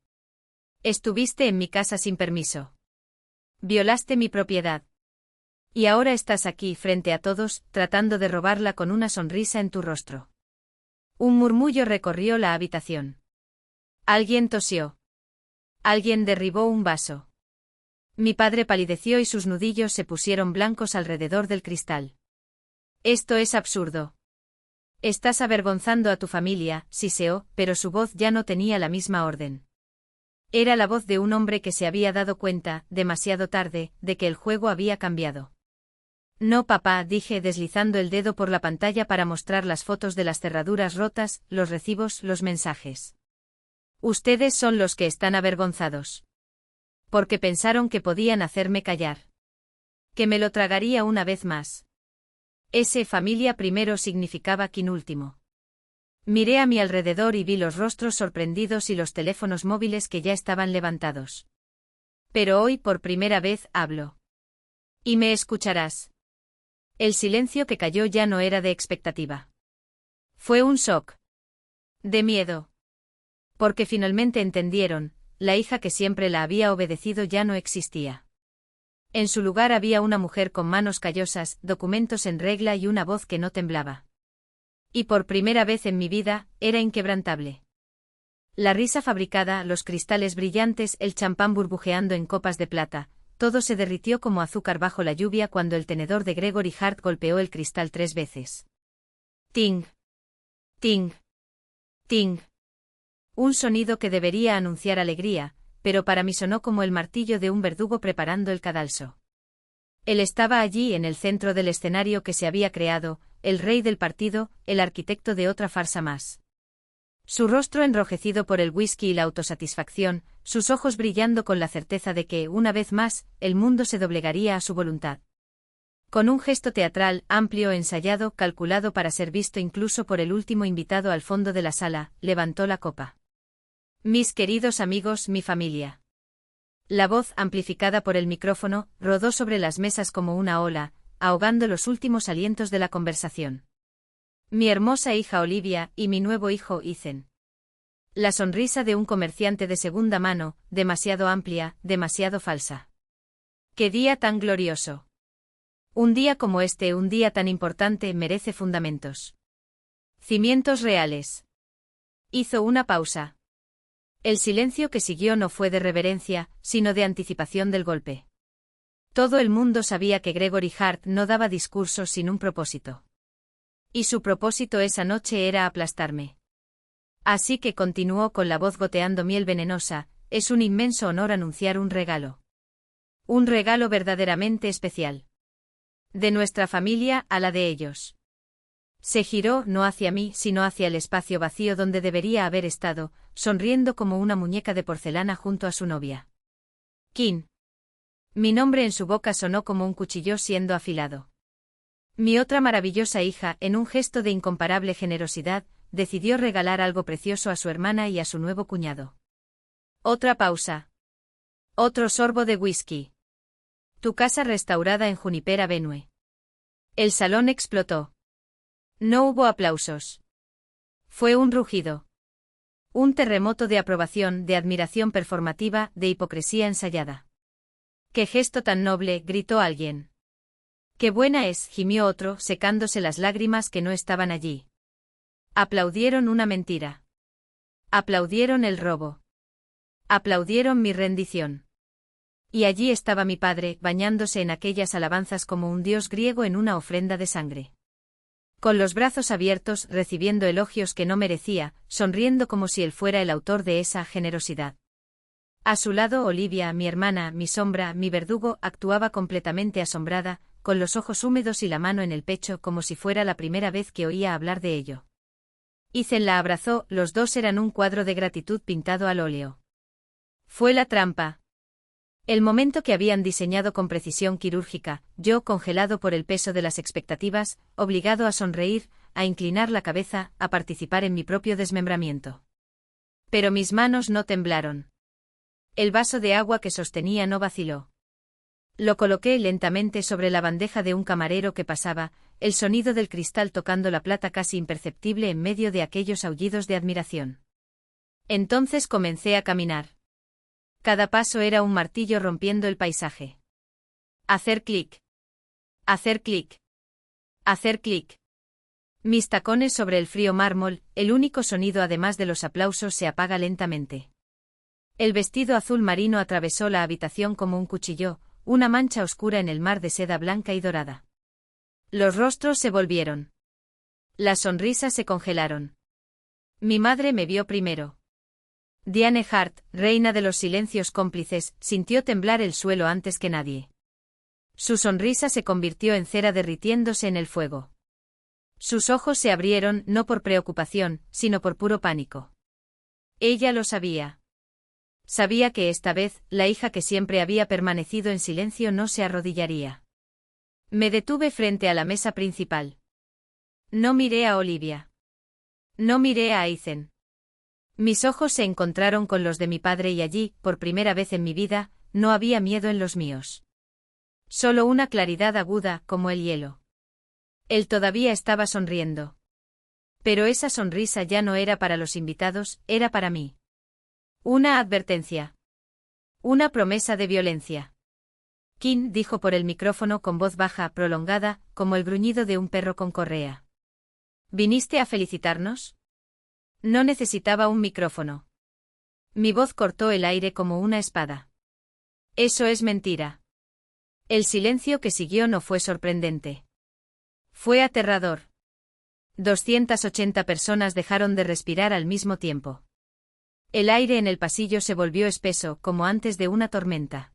Estuviste en mi casa sin permiso. Violaste mi propiedad. Y ahora estás aquí frente a todos, tratando de robarla con una sonrisa en tu rostro. Un murmullo recorrió la habitación. Alguien tosió. Alguien derribó un vaso. Mi padre palideció y sus nudillos se pusieron blancos alrededor del cristal. Esto es absurdo. Estás avergonzando a tu familia, siseó, pero su voz ya no tenía la misma orden. Era la voz de un hombre que se había dado cuenta, demasiado tarde, de que el juego había cambiado. No, papá, dije deslizando el dedo por la pantalla para mostrar las fotos de las cerraduras rotas, los recibos, los mensajes. Ustedes son los que están avergonzados. Porque pensaron que podían hacerme callar. Que me lo tragaría una vez más. Ese familia primero significaba Kim último. Miré a mi alrededor y vi los rostros sorprendidos y los teléfonos móviles que ya estaban levantados. Pero hoy por primera vez hablo. Y me escucharás. El silencio que cayó ya no era de expectativa. Fue un shock. De miedo. Porque finalmente entendieron, la hija que siempre la había obedecido ya no existía. En su lugar había una mujer con manos callosas, documentos en regla y una voz que no temblaba. Y por primera vez en mi vida, era inquebrantable. La risa fabricada, los cristales brillantes, el champán burbujeando en copas de plata, todo se derritió como azúcar bajo la lluvia cuando el tenedor de Gregory Hart golpeó el cristal 3 veces. Ting. Ting. Ting. Un sonido que debería anunciar alegría, pero para mí sonó como el martillo de un verdugo preparando el cadalso. Él estaba allí en el centro del escenario que se había creado, el rey del partido, el arquitecto de otra farsa más. Su rostro enrojecido por el whisky y la autosatisfacción, sus ojos brillando con la certeza de que, una vez más, el mundo se doblegaría a su voluntad. Con un gesto teatral, amplio, ensayado, calculado para ser visto incluso por el último invitado al fondo de la sala, levantó la copa. Mis queridos amigos, mi familia. La voz, amplificada por el micrófono, rodó sobre las mesas como una ola, ahogando los últimos alientos de la conversación. Mi hermosa hija Olivia y mi nuevo hijo Ethan. La sonrisa de un comerciante de segunda mano, demasiado amplia, demasiado falsa. ¡Qué día tan glorioso! Un día como este, un día tan importante, merece fundamentos. Cimientos reales. Hizo una pausa. El silencio que siguió no fue de reverencia, sino de anticipación del golpe. Todo el mundo sabía que Gregory Hart no daba discursos sin un propósito. Y su propósito esa noche era aplastarme. Así que continuó con la voz goteando miel venenosa: es un inmenso honor anunciar un regalo. Un regalo verdaderamente especial. De nuestra familia a la de ellos. Se giró no hacia mí, sino hacia el espacio vacío donde debería haber estado, sonriendo como una muñeca de porcelana junto a su novia. Kim. Mi nombre en su boca sonó como un cuchillo siendo afilado. Mi otra maravillosa hija, en un gesto de incomparable generosidad, decidió regalar algo precioso a su hermana y a su nuevo cuñado. Otra pausa. Otro sorbo de whisky. Tu casa restaurada en Juniper Avenue. El salón explotó. No hubo aplausos. Fue un rugido. Un terremoto de aprobación, de admiración performativa, de hipocresía ensayada. ¡Qué gesto tan noble!, gritó alguien. ¡Qué buena es!, gimió otro, secándose las lágrimas que no estaban allí. Aplaudieron una mentira. Aplaudieron el robo. Aplaudieron mi rendición. Y allí estaba mi padre, bañándose en aquellas alabanzas como un dios griego en una ofrenda de sangre. Con los brazos abiertos, recibiendo elogios que no merecía, sonriendo como si él fuera el autor de esa generosidad. A su lado Olivia, mi hermana, mi sombra, mi verdugo, actuaba completamente asombrada, con los ojos húmedos y la mano en el pecho como si fuera la primera vez que oía hablar de ello. Ethan la abrazó, los dos eran un cuadro de gratitud pintado al óleo. Fue la trampa. El momento que habían diseñado con precisión quirúrgica, yo, congelado por el peso de las expectativas, obligado a sonreír, a inclinar la cabeza, a participar en mi propio desmembramiento. Pero mis manos no temblaron. El vaso de agua que sostenía no vaciló. Lo coloqué lentamente sobre la bandeja de un camarero que pasaba, el sonido del cristal tocando la plata casi imperceptible en medio de aquellos aullidos de admiración. Entonces comencé a caminar. Cada paso era un martillo rompiendo el paisaje. Hacer clic. Hacer clic. Hacer clic. Mis tacones sobre el frío mármol, el único sonido además de los aplausos se apaga lentamente. El vestido azul marino atravesó la habitación como un cuchillo, una mancha oscura en el mar de seda blanca y dorada. Los rostros se volvieron. Las sonrisas se congelaron. Mi madre me vio primero. Diane Hart, reina de los silencios cómplices, sintió temblar el suelo antes que nadie. Su sonrisa se convirtió en cera derritiéndose en el fuego. Sus ojos se abrieron no por preocupación, sino por puro pánico. Ella lo sabía. Sabía que esta vez, la hija que siempre había permanecido en silencio no se arrodillaría. Me detuve frente a la mesa principal. No miré a Olivia. No miré a Ethan. Mis ojos se encontraron con los de mi padre y allí, por primera vez en mi vida, no había miedo en los míos. Solo una claridad aguda, como el hielo. Él todavía estaba sonriendo. Pero esa sonrisa ya no era para los invitados, era para mí. Una advertencia. Una promesa de violencia. Kim dijo por el micrófono con voz baja, prolongada, como el gruñido de un perro con correa. ¿Viniste a felicitarnos? No necesitaba un micrófono. Mi voz cortó el aire como una espada. Eso es mentira. El silencio que siguió no fue sorprendente. Fue aterrador. 280 personas dejaron de respirar al mismo tiempo. El aire en el pasillo se volvió espeso, como antes de una tormenta.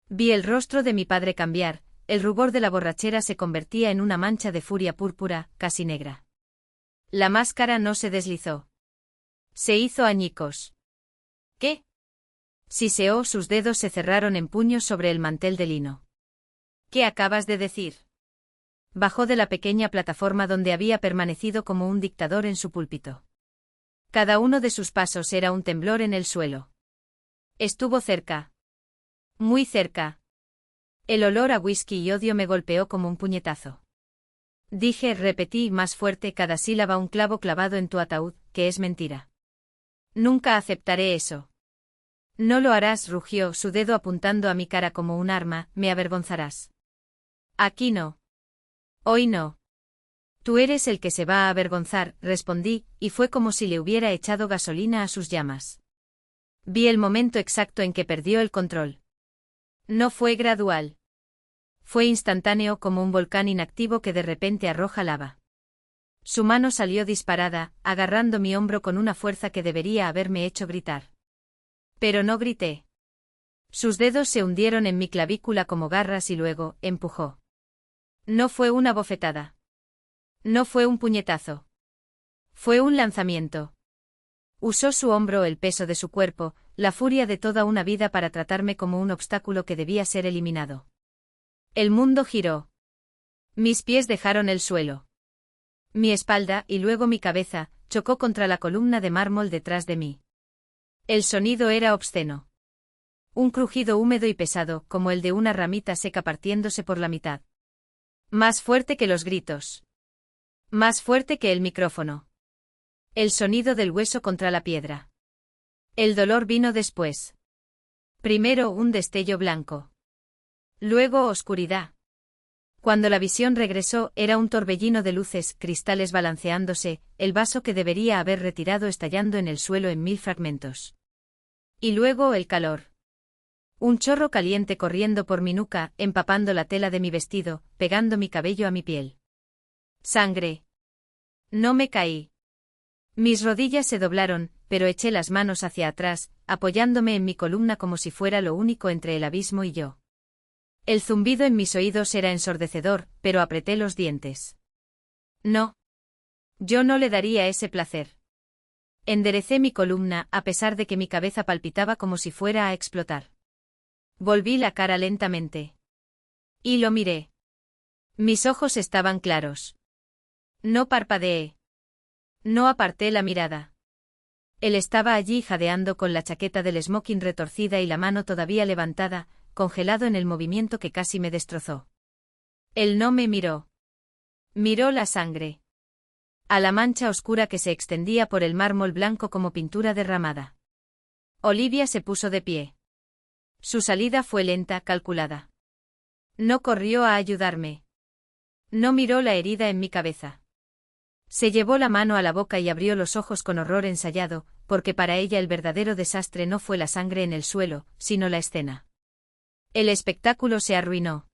Vi el rostro de mi padre cambiar, el rubor de la borrachera se convertía en una mancha de furia púrpura, casi negra. La máscara no se deslizó. Se hizo añicos. ¿Qué? Siseó, sus dedos se cerraron en puños sobre el mantel de lino. ¿Qué acabas de decir? Bajó de la pequeña plataforma donde había permanecido como un dictador en su púlpito. Cada uno de sus pasos era un temblor en el suelo. Estuvo cerca. Muy cerca. El olor a whisky y odio me golpeó como un puñetazo. Dije, repetí más fuerte cada sílaba, un clavo clavado en tu ataúd, que es mentira. Nunca aceptaré eso. No lo harás, rugió, su dedo apuntando a mi cara como un arma, me avergonzarás. Aquí no. Hoy no. Tú eres el que se va a avergonzar, respondí, y fue como si le hubiera echado gasolina a sus llamas. Vi el momento exacto en que perdió el control. No fue gradual. Fue instantáneo como un volcán inactivo que de repente arroja lava. Su mano salió disparada, agarrando mi hombro con una fuerza que debería haberme hecho gritar. Pero no grité. Sus dedos se hundieron en mi clavícula como garras y luego, empujó. No fue una bofetada. No fue un puñetazo. Fue un lanzamiento. Usó su hombro, el peso de su cuerpo, la furia de toda una vida para tratarme como un obstáculo que debía ser eliminado. El mundo giró. Mis pies dejaron el suelo. Mi espalda, y luego mi cabeza, chocó contra la columna de mármol detrás de mí. El sonido era obsceno. Un crujido húmedo y pesado, como el de una ramita seca partiéndose por la mitad. Más fuerte que los gritos. Más fuerte que el micrófono. El sonido del hueso contra la piedra. El dolor vino después. Primero un destello blanco. Luego oscuridad. Cuando la visión regresó, era un torbellino de luces, cristales balanceándose, el vaso que debería haber retirado estallando en el suelo en 1000 fragmentos. Y luego el calor. Un chorro caliente corriendo por mi nuca, empapando la tela de mi vestido, pegando mi cabello a mi piel. Sangre. No me caí. Mis rodillas se doblaron, pero eché las manos hacia atrás, apoyándome en mi columna como si fuera lo único entre el abismo y yo. El zumbido en mis oídos era ensordecedor, pero apreté los dientes. No. Yo no le daría ese placer. Enderecé mi columna, a pesar de que mi cabeza palpitaba como si fuera a explotar. Volví la cara lentamente. Y lo miré. Mis ojos estaban claros. No parpadeé. No aparté la mirada. Él estaba allí jadeando con la chaqueta del smoking retorcida y la mano todavía levantada, congelado en el movimiento que casi me destrozó. Él no me miró. Miró la sangre. A la mancha oscura que se extendía por el mármol blanco como pintura derramada. Olivia se puso de pie. Su salida fue lenta, calculada. No corrió a ayudarme. No miró la herida en mi cabeza. Se llevó la mano a la boca y abrió los ojos con horror ensayado, porque para ella el verdadero desastre no fue la sangre en el suelo, sino la escena. El espectáculo se arruinó.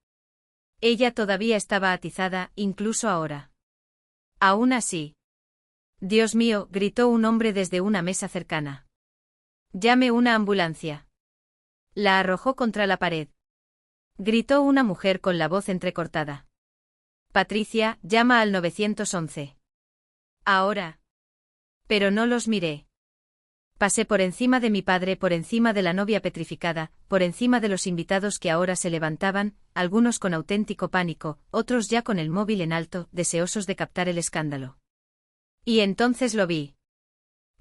Ella todavía estaba atizada, incluso ahora. Aún así. Dios mío, gritó un hombre desde una mesa cercana. Llame una ambulancia. La arrojó contra la pared. Gritó una mujer con la voz entrecortada. Patricia, llama al 911. Ahora. Pero no los miré. Pasé por encima de mi padre, por encima de la novia petrificada, por encima de los invitados que ahora se levantaban, algunos con auténtico pánico, otros ya con el móvil en alto, deseosos de captar el escándalo. Y entonces lo vi.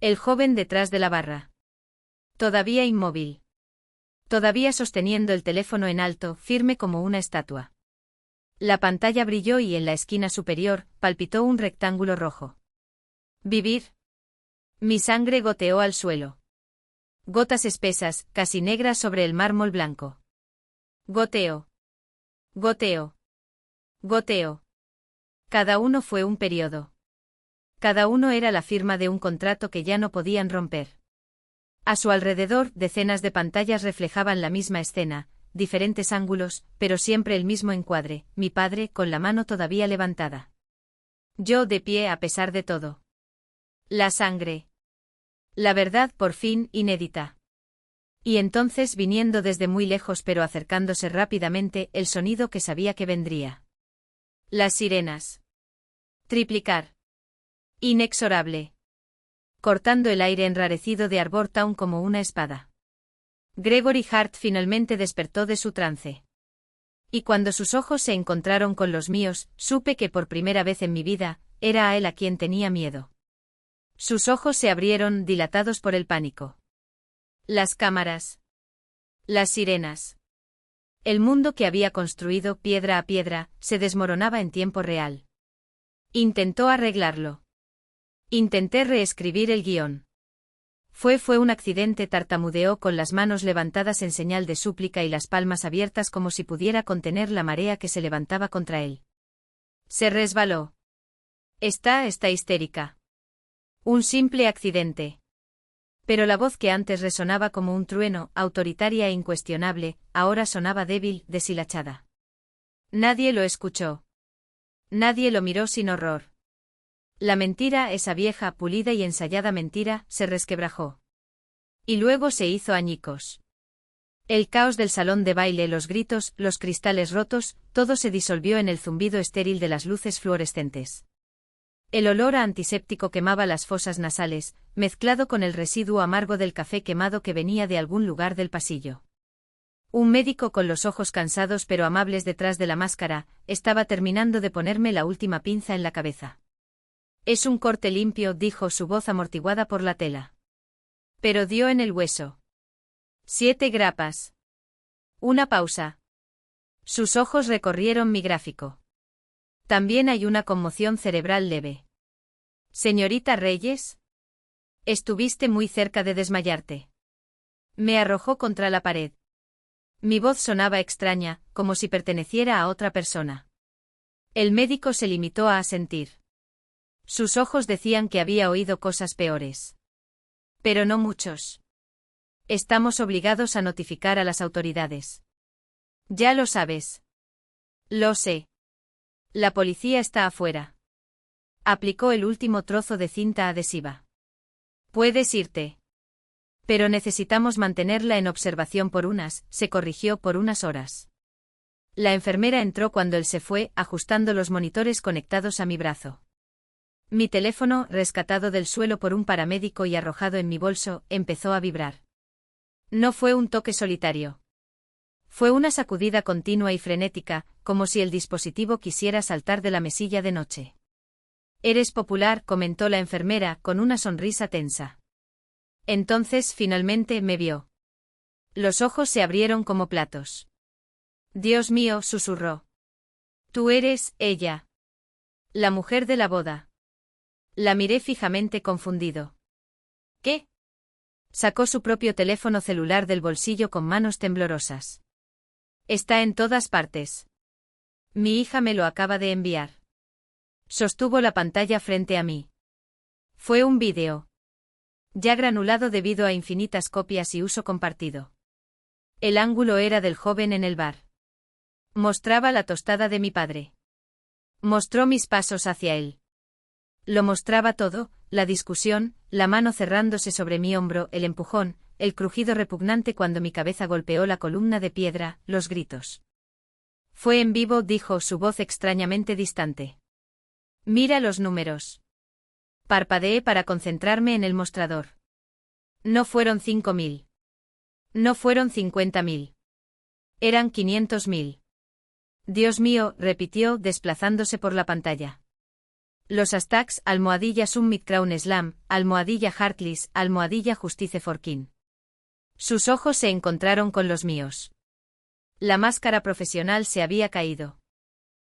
El joven detrás de la barra. Todavía inmóvil. Todavía sosteniendo el teléfono en alto, firme como una estatua. La pantalla brilló y en la esquina superior, palpitó un rectángulo rojo. ¿Vivir? Mi sangre goteó al suelo. Gotas espesas, casi negras sobre el mármol blanco. Goteo. Goteo. Goteo. Cada uno fue un periodo. Cada uno era la firma de un contrato que ya no podían romper. A su alrededor, decenas de pantallas reflejaban la misma escena, diferentes ángulos, pero siempre el mismo encuadre, mi padre con la mano todavía levantada. Yo de pie a pesar de todo. La sangre. La verdad por fin inédita. Y entonces viniendo desde muy lejos pero acercándose rápidamente el sonido que sabía que vendría. Las sirenas. Triplicar. Inexorable. Cortando el aire enrarecido de Arbor Town como una espada. Gregory Hart finalmente despertó de su trance. Y cuando sus ojos se encontraron con los míos, supe que por primera vez en mi vida, era a él a quien tenía miedo. Sus ojos se abrieron, dilatados por el pánico. Las cámaras. Las sirenas. El mundo que había construido piedra a piedra, se desmoronaba en tiempo real. Intentó arreglarlo. Intenté reescribir el guión. Fue un accidente, tartamudeó con las manos levantadas en señal de súplica y las palmas abiertas como si pudiera contener la marea que se levantaba contra él. Se resbaló. Está histérica. Un simple accidente. Pero la voz que antes resonaba como un trueno, autoritaria e incuestionable, ahora sonaba débil, deshilachada. Nadie lo escuchó. Nadie lo miró sin horror. La mentira, esa vieja, pulida y ensayada mentira, se resquebrajó. Y luego se hizo añicos. El caos del salón de baile, los gritos, los cristales rotos, todo se disolvió en el zumbido estéril de las luces fluorescentes. El olor a antiséptico quemaba las fosas nasales, mezclado con el residuo amargo del café quemado que venía de algún lugar del pasillo. Un médico con los ojos cansados pero amables detrás de la máscara, estaba terminando de ponerme la última pinza en la cabeza. Es un corte limpio, dijo, su voz amortiguada por la tela. Pero dio en el hueso. 7 grapas. Una pausa. Sus ojos recorrieron mi gráfico. También hay una conmoción cerebral leve. Señorita Reyes. Estuviste muy cerca de desmayarte. Me arrojó contra la pared. Mi voz sonaba extraña, como si perteneciera a otra persona. El médico se limitó a asentir. Sus ojos decían que había oído cosas peores. Pero no muchos. Estamos obligados a notificar a las autoridades. Ya lo sabes. Lo sé. La policía está afuera. Aplicó el último trozo de cinta adhesiva. Puedes irte. Pero necesitamos mantenerla en observación se corrigió, por unas horas. La enfermera entró cuando él se fue, ajustando los monitores conectados a mi brazo. Mi teléfono, rescatado del suelo por un paramédico y arrojado en mi bolso, empezó a vibrar. No fue un toque solitario. Fue una sacudida continua y frenética, como si el dispositivo quisiera saltar de la mesilla de noche. Eres popular, comentó la enfermera, con una sonrisa tensa. Entonces, finalmente, me vio. Los ojos se abrieron como platos. Dios mío, susurró. Tú eres, ella. La mujer de la boda. La miré fijamente, confundido. ¿Qué? Sacó su propio teléfono celular del bolsillo con manos temblorosas. Está en todas partes. Mi hija me lo acaba de enviar. Sostuvo la pantalla frente a mí. Fue un vídeo. Ya granulado debido a infinitas copias y uso compartido. El ángulo era del joven en el bar. Mostraba la tostada de mi padre. Mostró mis pasos hacia él. Lo mostraba todo, la discusión, la mano cerrándose sobre mi hombro, el empujón, el crujido repugnante cuando mi cabeza golpeó la columna de piedra, los gritos. Fue en vivo, dijo, su voz extrañamente distante. Mira los números. Parpadeé para concentrarme en el mostrador. No fueron 5.000. No fueron 50.000. Eran 500.000. Dios mío, repitió, desplazándose por la pantalla. Los hashtags #Summit Crown Slam, #Heartless, #Justice for King. Sus ojos se encontraron con los míos. La máscara profesional se había caído.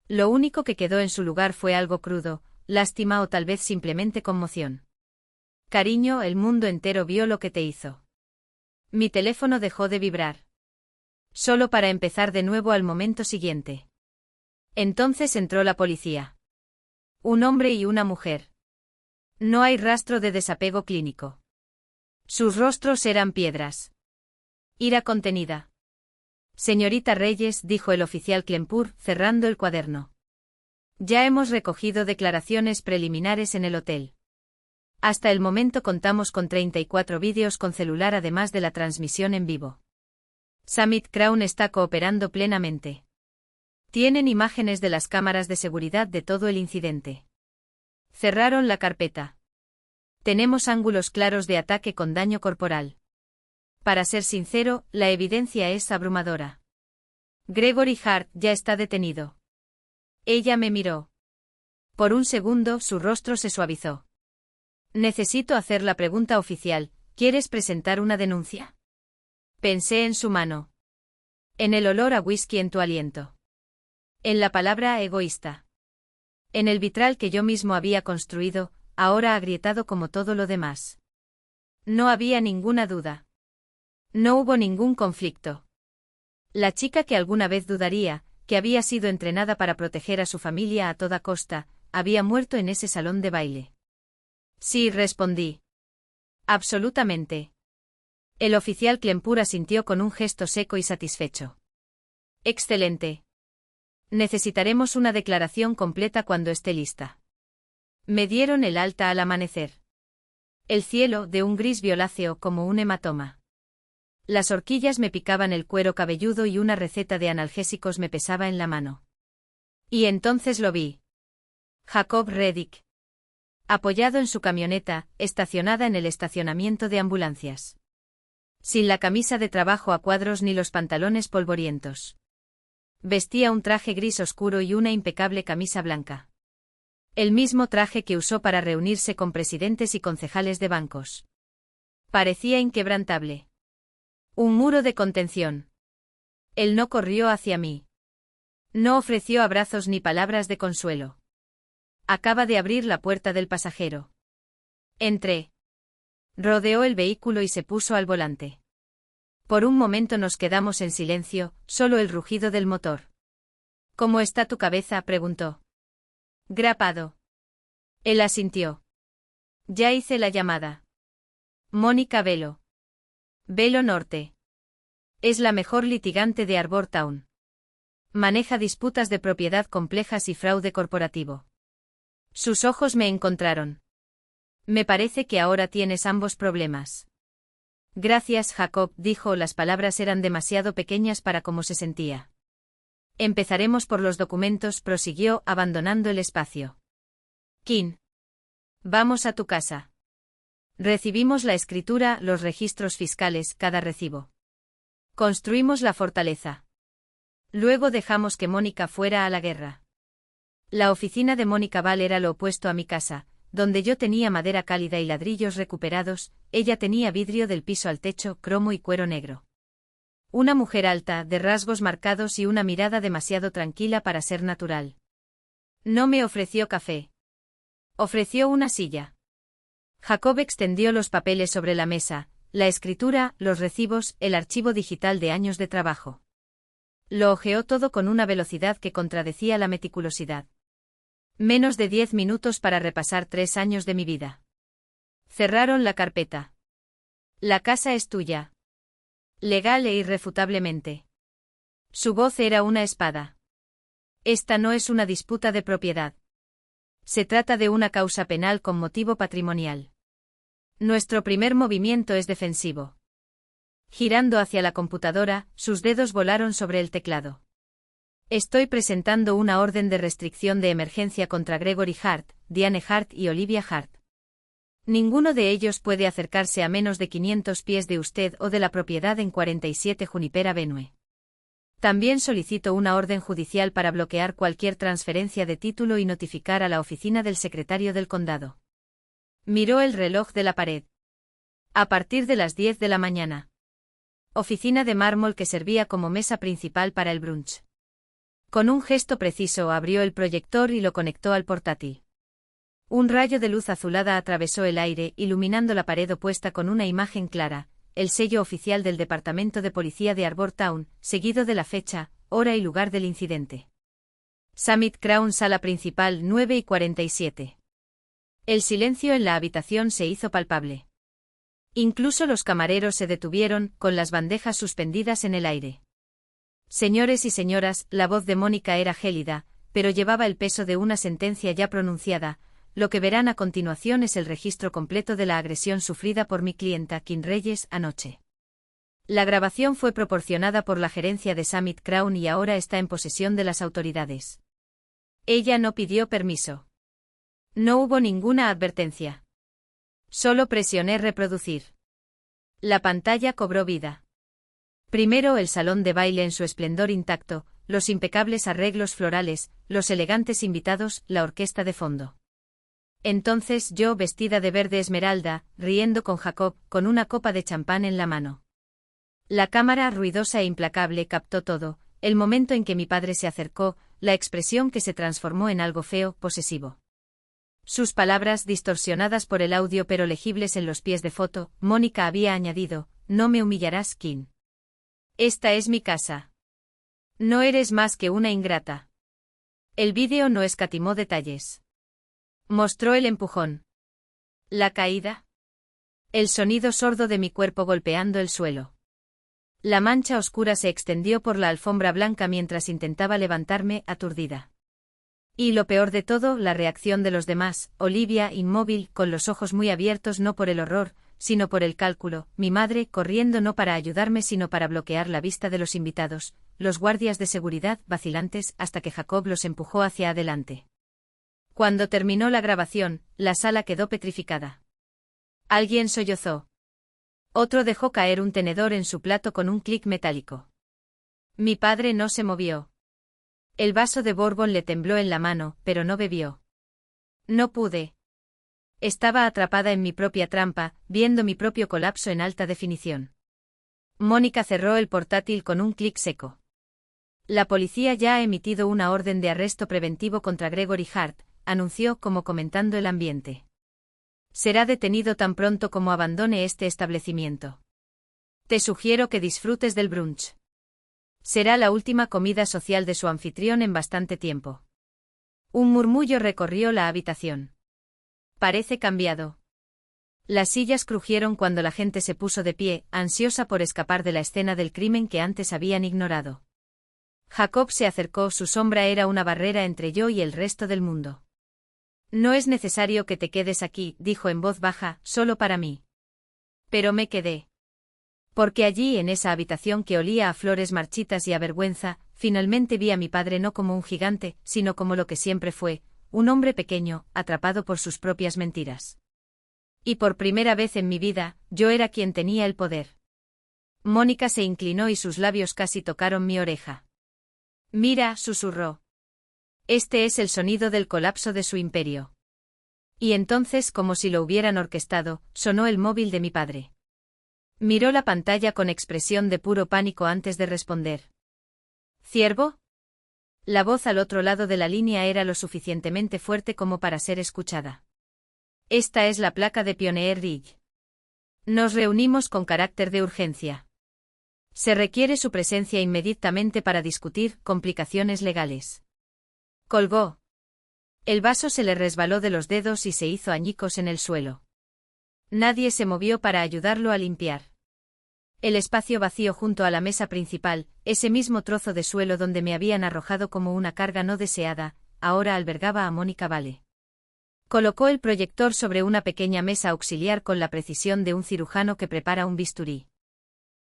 Lo único que quedó en su lugar fue algo crudo, lástima o tal vez simplemente conmoción. Cariño, el mundo entero vio lo que te hizo. Mi teléfono dejó de vibrar. Solo para empezar de nuevo al momento siguiente. Entonces entró la policía. Un hombre y una mujer. No hay rastro de desapego clínico. Sus rostros eran piedras. Ira contenida. Señorita Reyes, dijo el oficial Klempour, cerrando el cuaderno. Ya hemos recogido declaraciones preliminares en el hotel. Hasta el momento contamos con 34 vídeos con celular además de la transmisión en vivo. Summit Crown está cooperando plenamente. Tienen imágenes de las cámaras de seguridad de todo el incidente. Cerraron la carpeta. Tenemos ángulos claros de ataque con daño corporal. Para ser sincero, la evidencia es abrumadora. Gregory Hart ya está detenido. Ella me miró. Por un segundo su rostro se suavizó. Necesito hacer la pregunta oficial, ¿quieres presentar una denuncia? Pensé en su mano. En el olor a whisky en tu aliento. En la palabra egoísta. En el vitral que yo mismo había construido, ahora agrietado como todo lo demás. No había ninguna duda. No hubo ningún conflicto. La chica que alguna vez dudaría, que había sido entrenada para proteger a su familia a toda costa, había muerto en ese salón de baile. Sí, respondí. Absolutamente. El oficial Klempur asintió con un gesto seco y satisfecho. Excelente. Necesitaremos una declaración completa cuando esté lista. Me dieron el alta al amanecer. El cielo, de un gris violáceo como un hematoma. Las horquillas me picaban el cuero cabelludo y una receta de analgésicos me pesaba en la mano. Y entonces lo vi. Jacob Reddick. Apoyado en su camioneta, estacionada en el estacionamiento de ambulancias. Sin la camisa de trabajo a cuadros ni los pantalones polvorientos. Vestía un traje gris oscuro y una impecable camisa blanca. El mismo traje que usó para reunirse con presidentes y concejales de bancos. Parecía inquebrantable. Un muro de contención. Él no corrió hacia mí. No ofreció abrazos ni palabras de consuelo. Acaba de abrir la puerta del pasajero. Entré. Rodeó el vehículo y se puso al volante. Por un momento nos quedamos en silencio, solo el rugido del motor. ¿Cómo está tu cabeza?, preguntó. Grapado. Él asintió. Ya hice la llamada. Mónica Velo. Velo Norte. Es la mejor litigante de Arbor Town. Maneja disputas de propiedad complejas y fraude corporativo. Sus ojos me encontraron. Me parece que ahora tienes ambos problemas. Gracias, Jacob, dijo. Las palabras eran demasiado pequeñas para cómo se sentía. Empezaremos por los documentos, prosiguió, abandonando el espacio. Kim. Vamos a tu casa. Recibimos la escritura, los registros fiscales, cada recibo. Construimos la fortaleza. Luego dejamos que Mónica fuera a la guerra. La oficina de Mónica Val era lo opuesto a mi casa. Donde yo tenía madera cálida y ladrillos recuperados, ella tenía vidrio del piso al techo, cromo y cuero negro. Una mujer alta, de rasgos marcados y una mirada demasiado tranquila para ser natural. No me ofreció café. Ofreció una silla. Jacob extendió los papeles sobre la mesa, la escritura, los recibos, el archivo digital de años de trabajo. Lo hojeó todo con una velocidad que contradecía la meticulosidad. Menos de 10 minutos para repasar 3 años de mi vida. Cerraron la carpeta. La casa es tuya. Legal e irrefutablemente. Su voz era una espada. Esta no es una disputa de propiedad. Se trata de una causa penal con motivo patrimonial. Nuestro primer movimiento es defensivo. Girando hacia la computadora, sus dedos volaron sobre el teclado. Estoy presentando una orden de restricción de emergencia contra Gregory Hart, Diane Hart y Olivia Hart. Ninguno de ellos puede acercarse a menos de 500 pies de usted o de la propiedad en 47 Juniper Avenue. También solicito una orden judicial para bloquear cualquier transferencia de título y notificar a la oficina del secretario del condado. Miró el reloj de la pared. A partir de las 10 de la mañana. Oficina de mármol que servía como mesa principal para el brunch. Con un gesto preciso abrió el proyector y lo conectó al portátil. Un rayo de luz azulada atravesó el aire, iluminando la pared opuesta con una imagen clara, el sello oficial del Departamento de Policía de Arbor Town, seguido de la fecha, hora y lugar del incidente. Summit Crown, sala principal, 9:47. El silencio en la habitación se hizo palpable. Incluso los camareros se detuvieron, con las bandejas suspendidas en el aire. Señores y señoras, la voz de Mónica era gélida, pero llevaba el peso de una sentencia ya pronunciada. Lo que verán a continuación es el registro completo de la agresión sufrida por mi clienta Kim Reyes anoche. La grabación fue proporcionada por la gerencia de Summit Crown y ahora está en posesión de las autoridades. Ella no pidió permiso. No hubo ninguna advertencia. Solo presioné reproducir. La pantalla cobró vida. Primero el salón de baile en su esplendor intacto, los impecables arreglos florales, los elegantes invitados, la orquesta de fondo. Entonces yo, vestida de verde esmeralda, riendo con Jacob, con una copa de champán en la mano. La cámara, ruidosa e implacable, captó todo, el momento en que mi padre se acercó, la expresión que se transformó en algo feo, posesivo. Sus palabras distorsionadas por el audio pero legibles en los pies de foto. Mónica había añadido: no me humillarás, Kim. Esta es mi casa. No eres más que una ingrata. El vídeo no escatimó detalles. Mostró el empujón. La caída. El sonido sordo de mi cuerpo golpeando el suelo. La mancha oscura se extendió por la alfombra blanca mientras intentaba levantarme, aturdida. Y lo peor de todo, la reacción de los demás: Olivia, inmóvil, con los ojos muy abiertos no por el horror, sino por el cálculo; mi madre, corriendo no para ayudarme sino para bloquear la vista de los invitados; los guardias de seguridad, vacilantes, hasta que Jacob los empujó hacia adelante. Cuando terminó la grabación, la sala quedó petrificada. Alguien sollozó. Otro dejó caer un tenedor en su plato con un clic metálico. Mi padre no se movió. El vaso de Bourbon le tembló en la mano, pero no bebió. No pude. Estaba atrapada en mi propia trampa, viendo mi propio colapso en alta definición. Mónica cerró el portátil con un clic seco. La policía ya ha emitido una orden de arresto preventivo contra Gregory Hart, anunció como comentando el ambiente. Será detenido tan pronto como abandone este establecimiento. Te sugiero que disfrutes del brunch. Será la última comida social de su anfitrión en bastante tiempo. Un murmullo recorrió la habitación. Parece cambiado. Las sillas crujieron cuando la gente se puso de pie, ansiosa por escapar de la escena del crimen que antes habían ignorado. Jacob se acercó, su sombra era una barrera entre yo y el resto del mundo. No es necesario que te quedes aquí, dijo en voz baja, solo para mí. Pero me quedé. Porque allí, en esa habitación que olía a flores marchitas y a vergüenza, finalmente vi a mi padre no como un gigante, sino como lo que siempre fue, un hombre pequeño, atrapado por sus propias mentiras. Y por primera vez en mi vida, yo era quien tenía el poder. Mónica se inclinó y sus labios casi tocaron mi oreja. Mira, susurró. Este es el sonido del colapso de su imperio. Y entonces, como si lo hubieran orquestado, sonó el móvil de mi padre. Miró la pantalla con expresión de puro pánico antes de responder. ¿Ciervo? La voz al otro lado de la línea era lo suficientemente fuerte como para ser escuchada. Esta es la placa de Pioneer Ridge. Nos reunimos con carácter de urgencia. Se requiere su presencia inmediatamente para discutir complicaciones legales. Colgó. El vaso se le resbaló de los dedos y se hizo añicos en el suelo. Nadie se movió para ayudarlo a limpiar. El espacio vacío junto a la mesa principal, ese mismo trozo de suelo donde me habían arrojado como una carga no deseada, ahora albergaba a Mónica Vale. Colocó el proyector sobre una pequeña mesa auxiliar con la precisión de un cirujano que prepara un bisturí.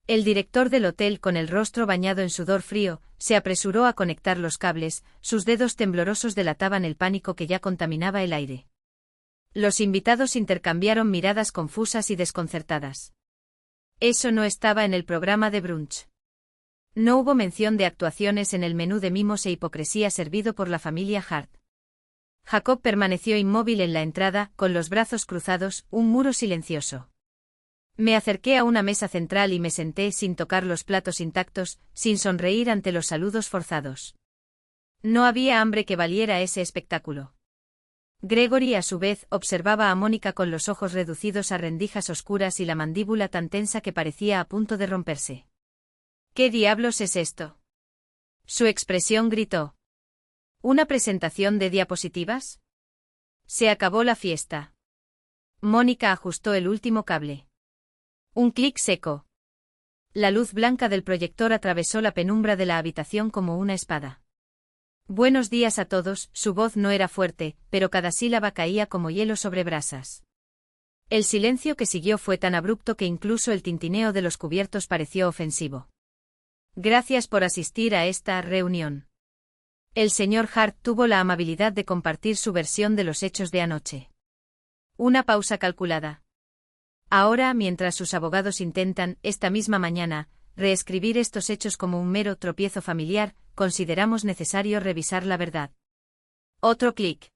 El director del hotel, con el rostro bañado en sudor frío, se apresuró a conectar los cables, sus dedos temblorosos delataban el pánico que ya contaminaba el aire. Los invitados intercambiaron miradas confusas y desconcertadas. Eso no estaba en el programa de brunch. No hubo mención de actuaciones en el menú de mimos e hipocresía servido por la familia Hart. Jacob permaneció inmóvil en la entrada, con los brazos cruzados, un muro silencioso. Me acerqué a una mesa central y me senté sin tocar los platos intactos, sin sonreír ante los saludos forzados. No había hambre que valiera ese espectáculo. Gregory, a su vez, observaba a Mónica con los ojos reducidos a rendijas oscuras y la mandíbula tan tensa que parecía a punto de romperse. ¿Qué diablos es esto? Su expresión gritó. ¿Una presentación de diapositivas? Se acabó la fiesta. Mónica ajustó el último cable. Un clic seco. La luz blanca del proyector atravesó la penumbra de la habitación como una espada. Buenos días a todos, su voz no era fuerte, pero cada sílaba caía como hielo sobre brasas. El silencio que siguió fue tan abrupto que incluso el tintineo de los cubiertos pareció ofensivo. Gracias por asistir a esta reunión. El señor Hart tuvo la amabilidad de compartir su versión de los hechos de anoche. Una pausa calculada. Ahora, mientras sus abogados intentan, esta misma mañana, reescribir estos hechos como un mero tropiezo familiar, consideramos necesario revisar la verdad. Otro clic.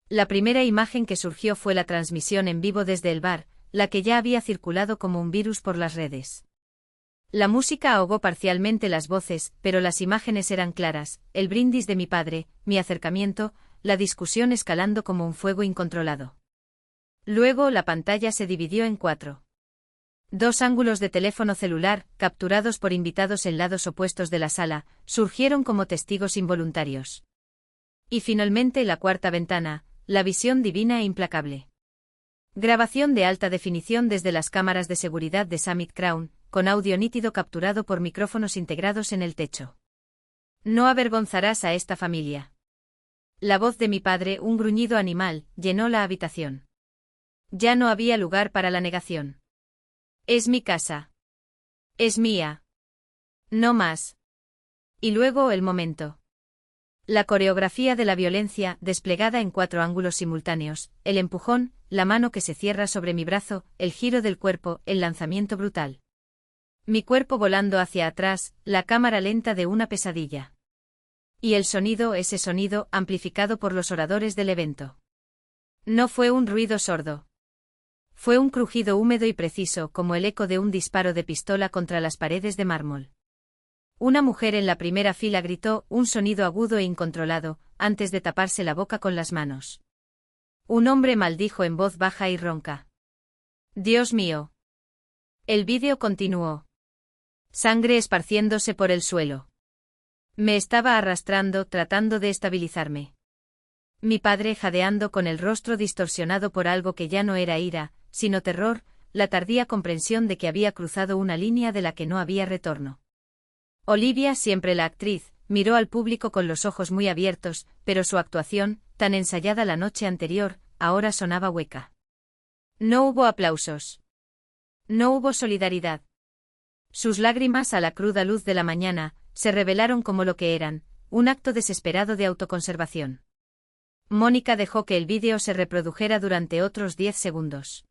La primera imagen que surgió fue la transmisión en vivo desde el bar, la que ya había circulado como un virus por las redes. La música ahogó parcialmente las voces, pero las imágenes eran claras: el brindis de mi padre, mi acercamiento, la discusión escalando como un fuego incontrolado. Luego la pantalla se dividió en 4. 2 ángulos de teléfono celular, capturados por invitados en lados opuestos de la sala, surgieron como testigos involuntarios. Y finalmente la cuarta ventana, la visión divina e implacable. Grabación de alta definición desde las cámaras de seguridad de Summit Crown, con audio nítido capturado por micrófonos integrados en el techo. No avergonzarás a esta familia. La voz de mi padre, un gruñido animal, llenó la habitación. Ya no había lugar para la negación. Es mi casa. Es mía. No más. Y luego el momento. La coreografía de la violencia, desplegada en 4 ángulos simultáneos, el empujón, la mano que se cierra sobre mi brazo, el giro del cuerpo, el lanzamiento brutal. Mi cuerpo volando hacia atrás, la cámara lenta de una pesadilla. Y el sonido, ese sonido, amplificado por los oradores del evento. No fue un ruido sordo. Fue un crujido húmedo y preciso como el eco de un disparo de pistola contra las paredes de mármol. Una mujer en la primera fila gritó, un sonido agudo e incontrolado, antes de taparse la boca con las manos. Un hombre maldijo en voz baja y ronca. Dios mío. El vídeo continuó. Sangre esparciéndose por el suelo. Me estaba arrastrando, tratando de estabilizarme. Mi padre jadeando con el rostro distorsionado por algo que ya no era ira, sino terror, la tardía comprensión de que había cruzado una línea de la que no había retorno. Olivia, siempre la actriz, miró al público con los ojos muy abiertos, pero su actuación, tan ensayada la noche anterior, ahora sonaba hueca. No hubo aplausos. No hubo solidaridad. Sus lágrimas a la cruda luz de la mañana, se revelaron como lo que eran, un acto desesperado de autoconservación. Mónica dejó que el vídeo se reprodujera durante otros 10 segundos.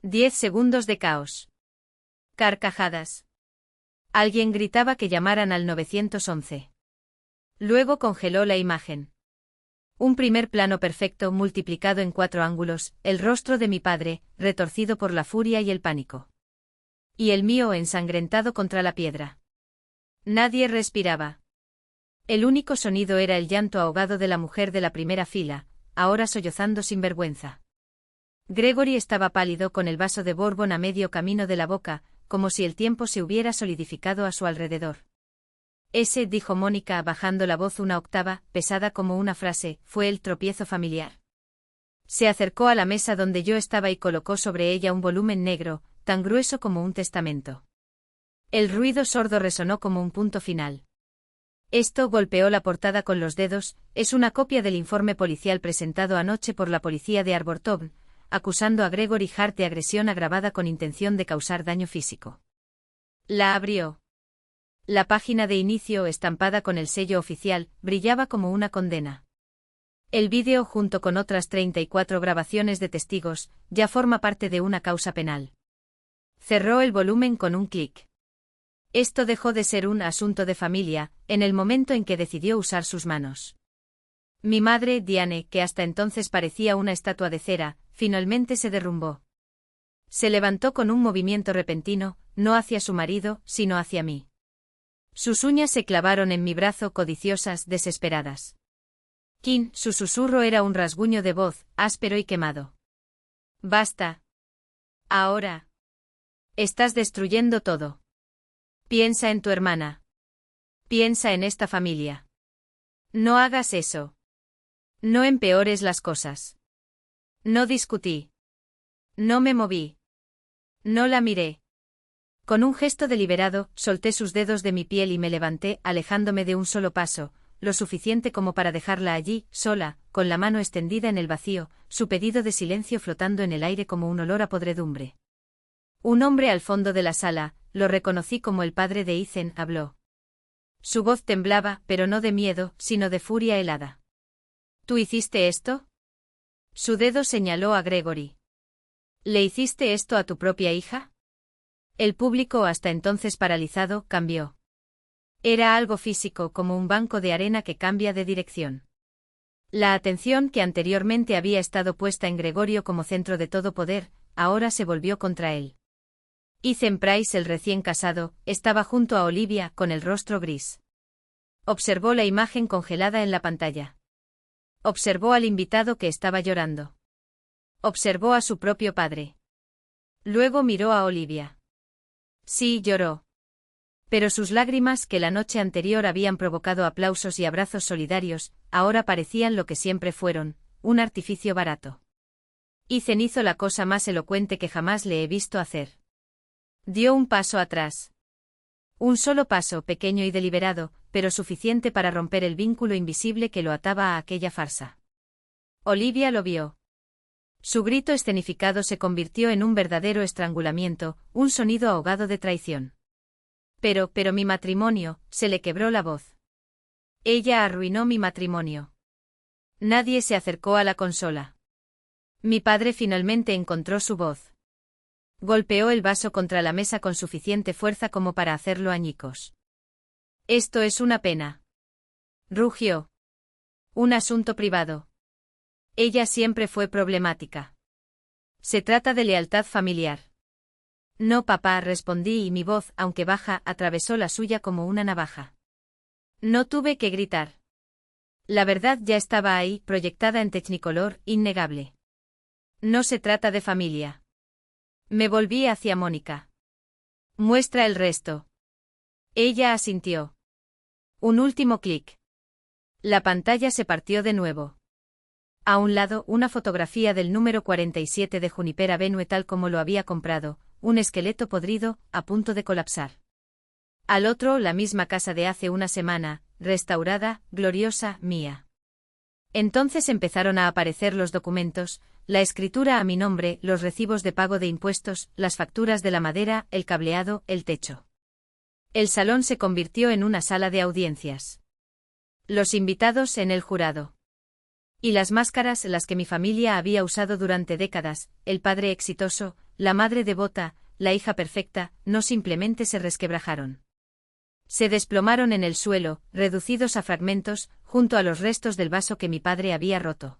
10 segundos de caos. Carcajadas. Alguien gritaba que llamaran al 911. Luego congeló la imagen. Un primer plano perfecto multiplicado en 4 ángulos, el rostro de mi padre, retorcido por la furia y el pánico. Y el mío ensangrentado contra la piedra. Nadie respiraba. El único sonido era el llanto ahogado de la mujer de la primera fila, ahora sollozando sin vergüenza. Gregory estaba pálido con el vaso de Bourbon a medio camino de la boca, como si el tiempo se hubiera solidificado a su alrededor. Ese, dijo Mónica bajando la voz una octava, pesada como una frase, fue el tropiezo familiar. Se acercó a la mesa donde yo estaba y colocó sobre ella un volumen negro, tan grueso como un testamento. El ruido sordo resonó como un punto final. Esto, golpeó la portada con los dedos, es una copia del informe policial presentado anoche por la policía de Arborton, acusando a Gregory Hart de agresión agravada con intención de causar daño físico. La abrió. La página de inicio, estampada con el sello oficial, brillaba como una condena. El vídeo, junto con otras 34 grabaciones de testigos, ya forma parte de una causa penal. Cerró el volumen con un clic. Esto dejó de ser un asunto de familia, en el momento en que decidió usar sus manos. Mi madre, Diane, que hasta entonces parecía una estatua de cera, finalmente se derrumbó. Se levantó con un movimiento repentino, no hacia su marido, sino hacia mí. Sus uñas se clavaron en mi brazo codiciosas, desesperadas. Kim, su susurro era un rasguño de voz, áspero y quemado. Basta. Ahora. Estás destruyendo todo. Piensa en tu hermana. Piensa en esta familia. No hagas eso. No empeores las cosas. No discutí. No me moví. No la miré. Con un gesto deliberado, solté sus dedos de mi piel y me levanté, alejándome de un solo paso, lo suficiente como para dejarla allí, sola, con la mano extendida en el vacío, su pedido de silencio flotando en el aire como un olor a podredumbre. Un hombre al fondo de la sala, lo reconocí como el padre de Ethan, habló. Su voz temblaba, pero no de miedo, sino de furia helada. ¿Tú hiciste esto? Su dedo señaló a Gregory. ¿Le hiciste esto a tu propia hija? El público, hasta entonces paralizado, cambió. Era algo físico, como un banco de arena que cambia de dirección. La atención que anteriormente había estado puesta en Gregorio como centro de todo poder, ahora se volvió contra él. Ethan Price, el recién casado, estaba junto a Olivia, con el rostro gris. Observó la imagen congelada en la pantalla. Observó al invitado que estaba llorando. Observó a su propio padre. Luego miró a Olivia. Sí, lloró. Pero sus lágrimas, que la noche anterior habían provocado aplausos y abrazos solidarios, ahora parecían lo que siempre fueron, un artificio barato. Ethan hizo la cosa más elocuente que jamás le he visto hacer. Dio un paso atrás. Un solo paso, pequeño y deliberado, pero suficiente para romper el vínculo invisible que lo ataba a aquella farsa. Olivia lo vio. Su grito escenificado se convirtió en un verdadero estrangulamiento, un sonido ahogado de traición. Pero mi matrimonio, se le quebró la voz. Ella arruinó mi matrimonio. Nadie se acercó a la consola. Mi padre finalmente encontró su voz. Golpeó el vaso contra la mesa con suficiente fuerza como para hacerlo añicos. Esto es una pena. Rugió. Un asunto privado. Ella siempre fue problemática. Se trata de lealtad familiar. No, papá, respondí y mi voz, aunque baja, atravesó la suya como una navaja. No tuve que gritar. La verdad ya estaba ahí, proyectada en Technicolor, innegable. No se trata de familia. Me volví hacia Mónica. Muestra el resto. Ella asintió. Un último clic. La pantalla se partió de nuevo. A un lado, una fotografía del número 47 de Juniper Avenue tal como lo había comprado, un esqueleto podrido, a punto de colapsar. Al otro, la misma casa de hace una semana, restaurada, gloriosa, mía. Entonces empezaron a aparecer los documentos, la escritura a mi nombre, los recibos de pago de impuestos, las facturas de la madera, el cableado, el techo. El salón se convirtió en una sala de audiencias. Los invitados en el jurado. Y las máscaras, las que mi familia había usado durante décadas, el padre exitoso, la madre devota, la hija perfecta, no simplemente se resquebrajaron. Se desplomaron en el suelo, reducidos a fragmentos, junto a los restos del vaso que mi padre había roto.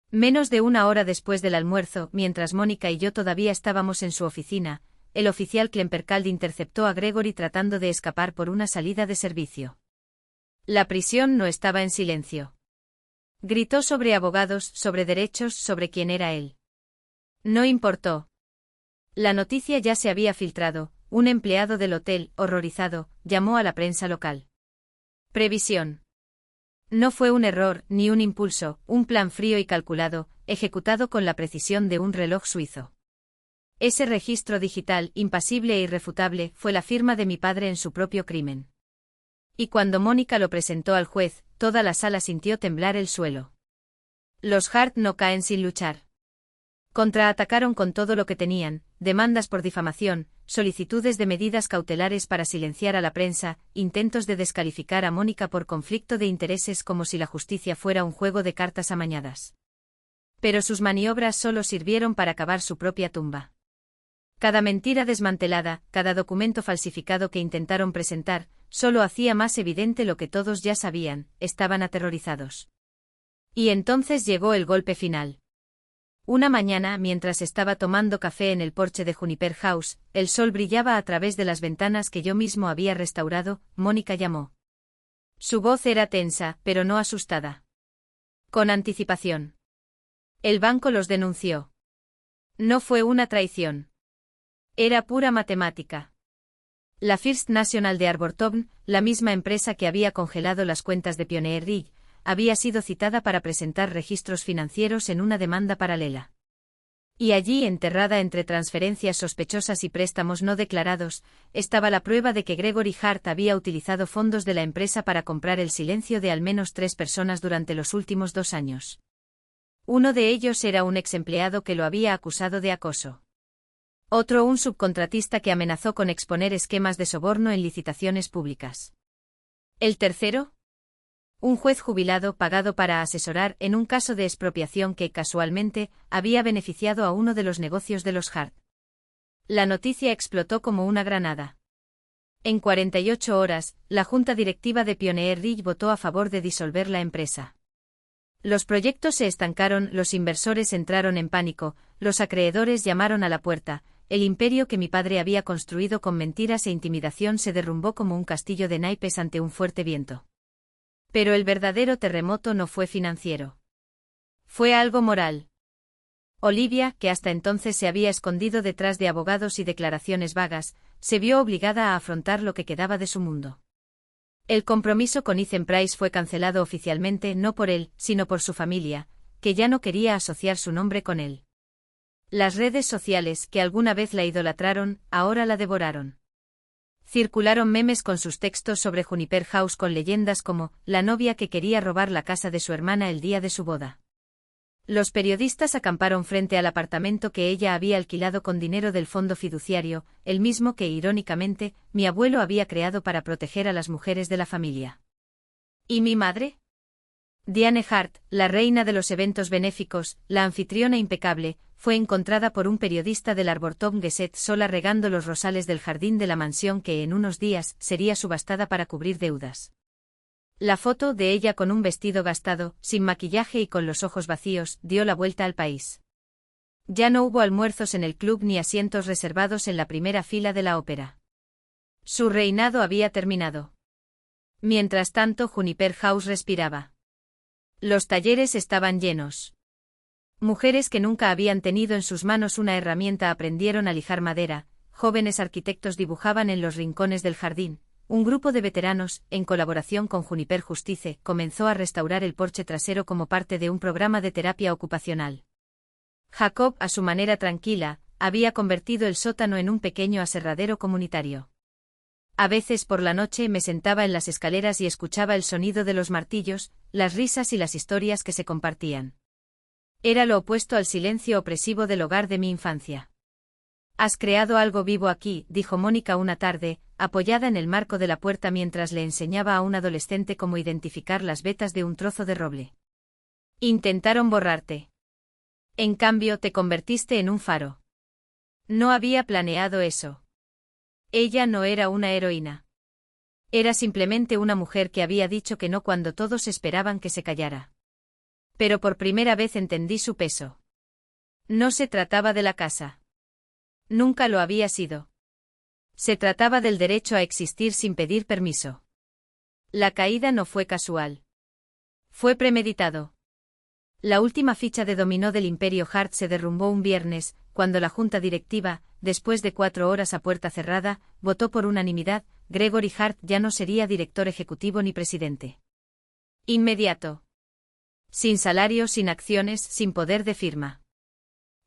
Menos de una hora después del almuerzo, mientras Mónica y yo todavía estábamos en su oficina, el oficial Klemperkalde interceptó a Gregory tratando de escapar por una salida de servicio. La prisión no estaba en silencio. Gritó sobre abogados, sobre derechos, sobre quién era él. No importó. La noticia ya se había filtrado, un empleado del hotel, horrorizado, llamó a la prensa local. Previsión. No fue un error, ni un impulso, un plan frío y calculado, ejecutado con la precisión de un reloj suizo. Ese registro digital, impasible e irrefutable, fue la firma de mi padre en su propio crimen. Y cuando Mónica lo presentó al juez, toda la sala sintió temblar el suelo. Los Hart no caen sin luchar. Contraatacaron con todo lo que tenían, demandas por difamación, solicitudes de medidas cautelares para silenciar a la prensa, intentos de descalificar a Mónica por conflicto de intereses como si la justicia fuera un juego de cartas amañadas. Pero sus maniobras solo sirvieron para cavar su propia tumba. Cada mentira desmantelada, cada documento falsificado que intentaron presentar, solo hacía más evidente lo que todos ya sabían, estaban aterrorizados. Y entonces llegó el golpe final. Una mañana, mientras estaba tomando café en el porche de Juniper House, el sol brillaba a través de las ventanas que yo mismo había restaurado, Mónica llamó. Su voz era tensa, pero no asustada. Con anticipación. El banco los denunció. No fue una traición. Era pura matemática. La First National de Arbortown, la misma empresa que había congelado las cuentas de Pioneer Ridge, había sido citada para presentar registros financieros en una demanda paralela. Y allí, enterrada entre transferencias sospechosas y préstamos no declarados, estaba la prueba de que Gregory Hart había utilizado fondos de la empresa para comprar el silencio de al menos 3 personas durante los últimos 2 años. Uno de ellos era un exempleado que lo había acusado de acoso. Otro un subcontratista que amenazó con exponer esquemas de soborno en licitaciones públicas. ¿El tercero? Un juez jubilado pagado para asesorar en un caso de expropiación que, casualmente, había beneficiado a uno de los negocios de los Hart. La noticia explotó como una granada. En 48 horas, la junta directiva de Pioneer Ridge votó a favor de disolver la empresa. Los proyectos se estancaron, los inversores entraron en pánico, los acreedores llamaron a la puerta, el imperio que mi padre había construido con mentiras e intimidación se derrumbó como un castillo de naipes ante un fuerte viento. Pero el verdadero terremoto no fue financiero. Fue algo moral. Olivia, que hasta entonces se había escondido detrás de abogados y declaraciones vagas, se vio obligada a afrontar lo que quedaba de su mundo. El compromiso con Ethan Price fue cancelado oficialmente no por él, sino por su familia, que ya no quería asociar su nombre con él. Las redes sociales, que alguna vez la idolatraron, ahora la devoraron. Circularon memes con sus textos sobre Juniper House con leyendas como la novia que quería robar la casa de su hermana el día de su boda. Los periodistas acamparon frente al apartamento que ella había alquilado con dinero del fondo fiduciario, el mismo que, irónicamente, mi abuelo había creado para proteger a las mujeres de la familia. ¿Y mi madre? Diane Hart, la reina de los eventos benéficos, la anfitriona impecable, fue encontrada por un periodista del Arborton Gazette sola regando los rosales del jardín de la mansión que en unos días sería subastada para cubrir deudas. La foto de ella con un vestido gastado, sin maquillaje y con los ojos vacíos, dio la vuelta al país. Ya no hubo almuerzos en el club ni asientos reservados en la primera fila de la ópera. Su reinado había terminado. Mientras tanto, Juniper House respiraba. Los talleres estaban llenos. Mujeres que nunca habían tenido en sus manos una herramienta aprendieron a lijar madera, jóvenes arquitectos dibujaban en los rincones del jardín. Un grupo de veteranos, en colaboración con Juniper Justice, comenzó a restaurar el porche trasero como parte de un programa de terapia ocupacional. Jacob, a su manera tranquila, había convertido el sótano en un pequeño aserradero comunitario. A veces por la noche me sentaba en las escaleras y escuchaba el sonido de los martillos, las risas y las historias que se compartían. Era lo opuesto al silencio opresivo del hogar de mi infancia. «Has creado algo vivo aquí», dijo Mónica una tarde, apoyada en el marco de la puerta mientras le enseñaba a un adolescente cómo identificar las vetas de un trozo de roble. «Intentaron borrarte. En cambio te convertiste en un faro». No había planeado eso. Ella no era una heroína. Era simplemente una mujer que había dicho que no cuando todos esperaban que se callara. Pero por primera vez entendí su peso. No se trataba de la casa. Nunca lo había sido. Se trataba del derecho a existir sin pedir permiso. La caída no fue casual. Fue premeditado. La última ficha de dominó del Imperio Hart se derrumbó un viernes, cuando la junta directiva, después de 4 horas a puerta cerrada, votó por unanimidad, Gregory Hart ya no sería director ejecutivo ni presidente. Inmediato. Sin salario, sin acciones, sin poder de firma.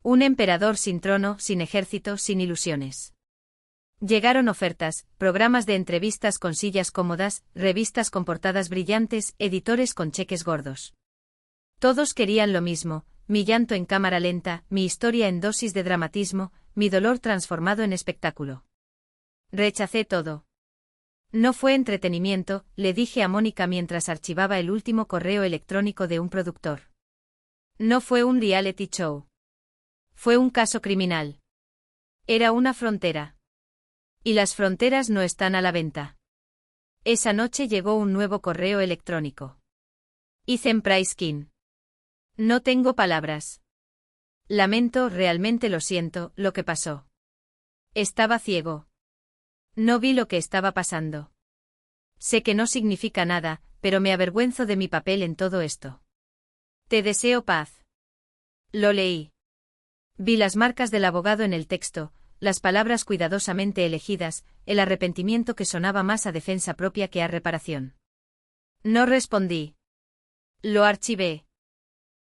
Un emperador sin trono, sin ejército, sin ilusiones. Llegaron ofertas, programas de entrevistas con sillas cómodas, revistas con portadas brillantes, editores con cheques gordos. Todos querían lo mismo, mi llanto en cámara lenta, mi historia en dosis de dramatismo, mi dolor transformado en espectáculo. Rechacé todo. No fue entretenimiento, le dije a Mónica mientras archivaba el último correo electrónico de un productor. No fue un reality show. Fue un caso criminal. Era una frontera. Y las fronteras no están a la venta. Esa noche llegó un nuevo correo electrónico. Ethan Price King. No tengo palabras. Lamento, realmente lo siento, lo que pasó. Estaba ciego. No vi lo que estaba pasando. Sé que no significa nada, pero me avergüenzo de mi papel en todo esto. Te deseo paz. Lo leí. Vi las marcas del abogado en el texto, las palabras cuidadosamente elegidas, el arrepentimiento que sonaba más a defensa propia que a reparación. No respondí. Lo archivé.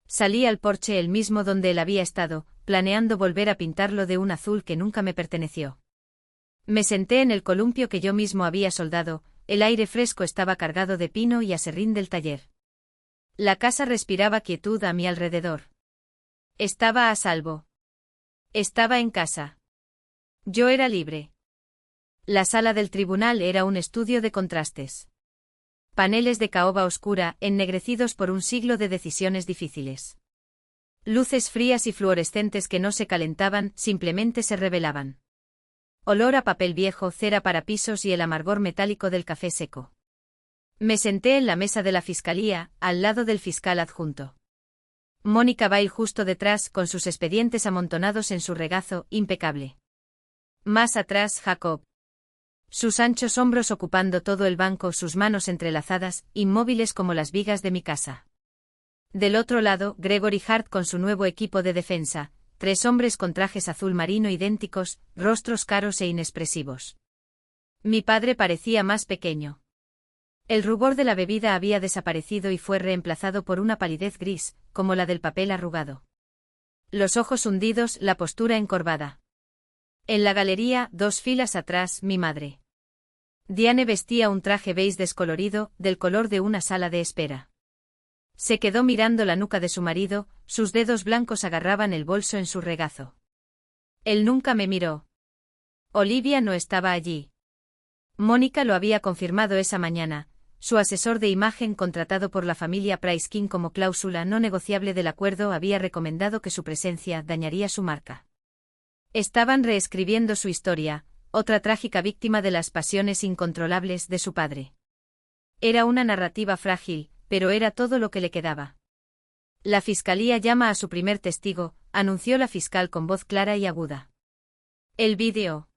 Salí al porche el mismo donde él había estado, planeando volver a pintarlo de un azul que nunca me perteneció. Me senté en el columpio que yo mismo había soldado, el aire fresco estaba cargado de pino y aserrín del taller. La casa respiraba quietud a mi alrededor. Estaba a salvo. Estaba en casa. Yo era libre. La sala del tribunal era un estudio de contrastes. Paneles de caoba oscura, ennegrecidos por un siglo de decisiones difíciles. Luces frías y fluorescentes que no se calentaban, simplemente se revelaban. Olor a papel viejo, cera para pisos y el amargor metálico del café seco. Me senté en la mesa de la fiscalía, al lado del fiscal adjunto. Mónica Bail justo detrás, con sus expedientes amontonados en su regazo, impecable. Más atrás, Jacob. Sus anchos hombros ocupando todo el banco, sus manos entrelazadas, inmóviles como las vigas de mi casa. Del otro lado, Gregory Hart con su nuevo equipo de defensa, 3 hombres con trajes azul marino idénticos, rostros caros e inexpresivos. Mi padre parecía más pequeño. El rubor de la bebida había desaparecido y fue reemplazado por una palidez gris, como la del papel arrugado. Los ojos hundidos, la postura encorvada. En la galería, 2 filas atrás, mi madre. Diane vestía un traje beige descolorido, del color de una sala de espera. Se quedó mirando la nuca de su marido, sus dedos blancos agarraban el bolso en su regazo. Él nunca me miró. Olivia no estaba allí. Mónica lo había confirmado esa mañana. Su asesor de imagen contratado por la familia Price King como cláusula no negociable del acuerdo había recomendado que su presencia dañaría su marca. Estaban reescribiendo su historia, otra trágica víctima de las pasiones incontrolables de su padre. Era una narrativa frágil, pero era todo lo que le quedaba. La fiscalía llama a su primer testigo, anunció la fiscal con voz clara y aguda. El vídeo.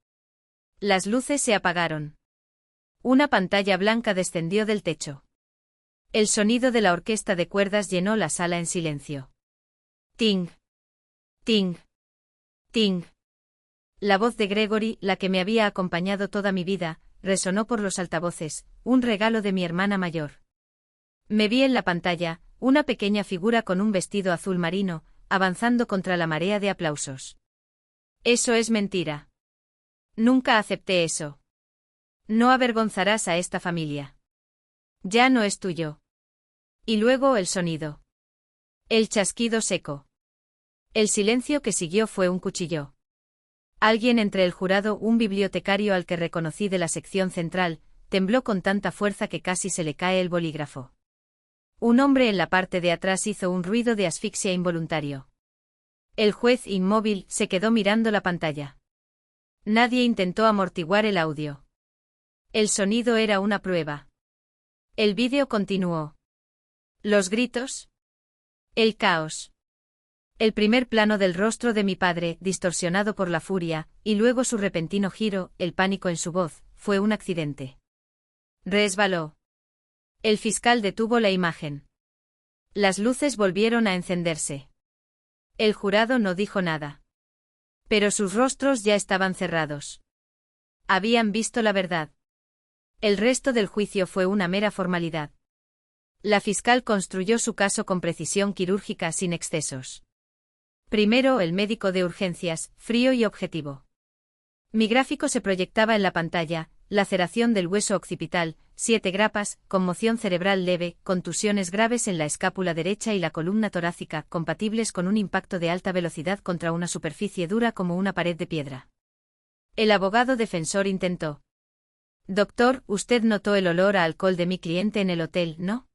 Las luces se apagaron. Una pantalla blanca descendió del techo. El sonido de la orquesta de cuerdas llenó la sala en silencio. Ting. Ting. Ting. La voz de Gregory, la que me había acompañado toda mi vida, resonó por los altavoces, un regalo de mi hermana mayor. Me vi en la pantalla, una pequeña figura con un vestido azul marino, avanzando contra la marea de aplausos. Eso es mentira. Nunca acepté eso. No avergonzarás a esta familia. Ya no es tuyo. Y luego el sonido. El chasquido seco. El silencio que siguió fue un cuchillo. Alguien entre el jurado, un bibliotecario al que reconocí de la sección central, tembló con tanta fuerza que casi se le cae el bolígrafo. Un hombre en la parte de atrás hizo un ruido de asfixia involuntario. El juez, inmóvil, se quedó mirando la pantalla. Nadie intentó amortiguar el audio. El sonido era una prueba. El vídeo continuó. Los gritos. El caos. El primer plano del rostro de mi padre, distorsionado por la furia, y luego su repentino giro, el pánico en su voz, fue un accidente. Resbaló. El fiscal detuvo la imagen. Las luces volvieron a encenderse. El jurado no dijo nada. Pero sus rostros ya estaban cerrados. Habían visto la verdad. El resto del juicio fue una mera formalidad. La fiscal construyó su caso con precisión quirúrgica sin excesos. Primero el médico de urgencias, frío y objetivo. Mi gráfico se proyectaba en la pantalla, laceración del hueso occipital, 7 grapas, conmoción cerebral leve, contusiones graves en la escápula derecha y la columna torácica, compatibles con un impacto de alta velocidad contra una superficie dura como una pared de piedra. El abogado defensor intentó. Doctor, usted notó el olor a alcohol de mi cliente en el hotel, ¿no?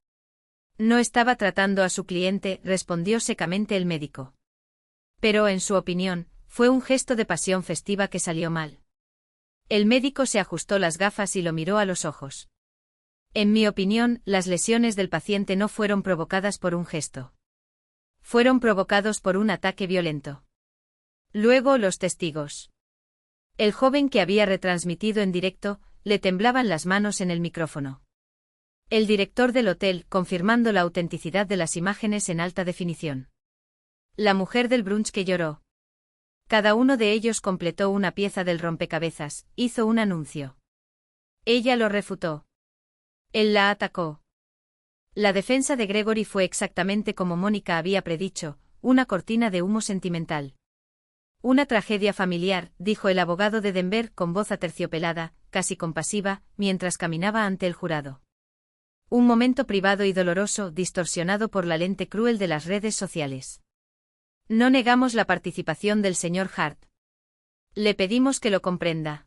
No estaba tratando a su cliente, respondió secamente el médico. Pero, en su opinión, fue un gesto de pasión festiva que salió mal. El médico se ajustó las gafas y lo miró a los ojos. En mi opinión, las lesiones del paciente no fueron provocadas por un gesto. Fueron provocados por un ataque violento. Luego los testigos. El joven que había retransmitido en directo, le temblaban las manos en el micrófono. El director del hotel, confirmando la autenticidad de las imágenes en alta definición. La mujer del brunch que lloró. Cada uno de ellos completó una pieza del rompecabezas, hizo un anuncio. Ella lo refutó. Él la atacó. La defensa de Gregory fue exactamente como Mónica había predicho, una cortina de humo sentimental. Una tragedia familiar, dijo el abogado de Denver con voz aterciopelada, casi compasiva, mientras caminaba ante el jurado. Un momento privado y doloroso, distorsionado por la lente cruel de las redes sociales. No negamos la participación del señor Hart. Le pedimos que lo comprenda.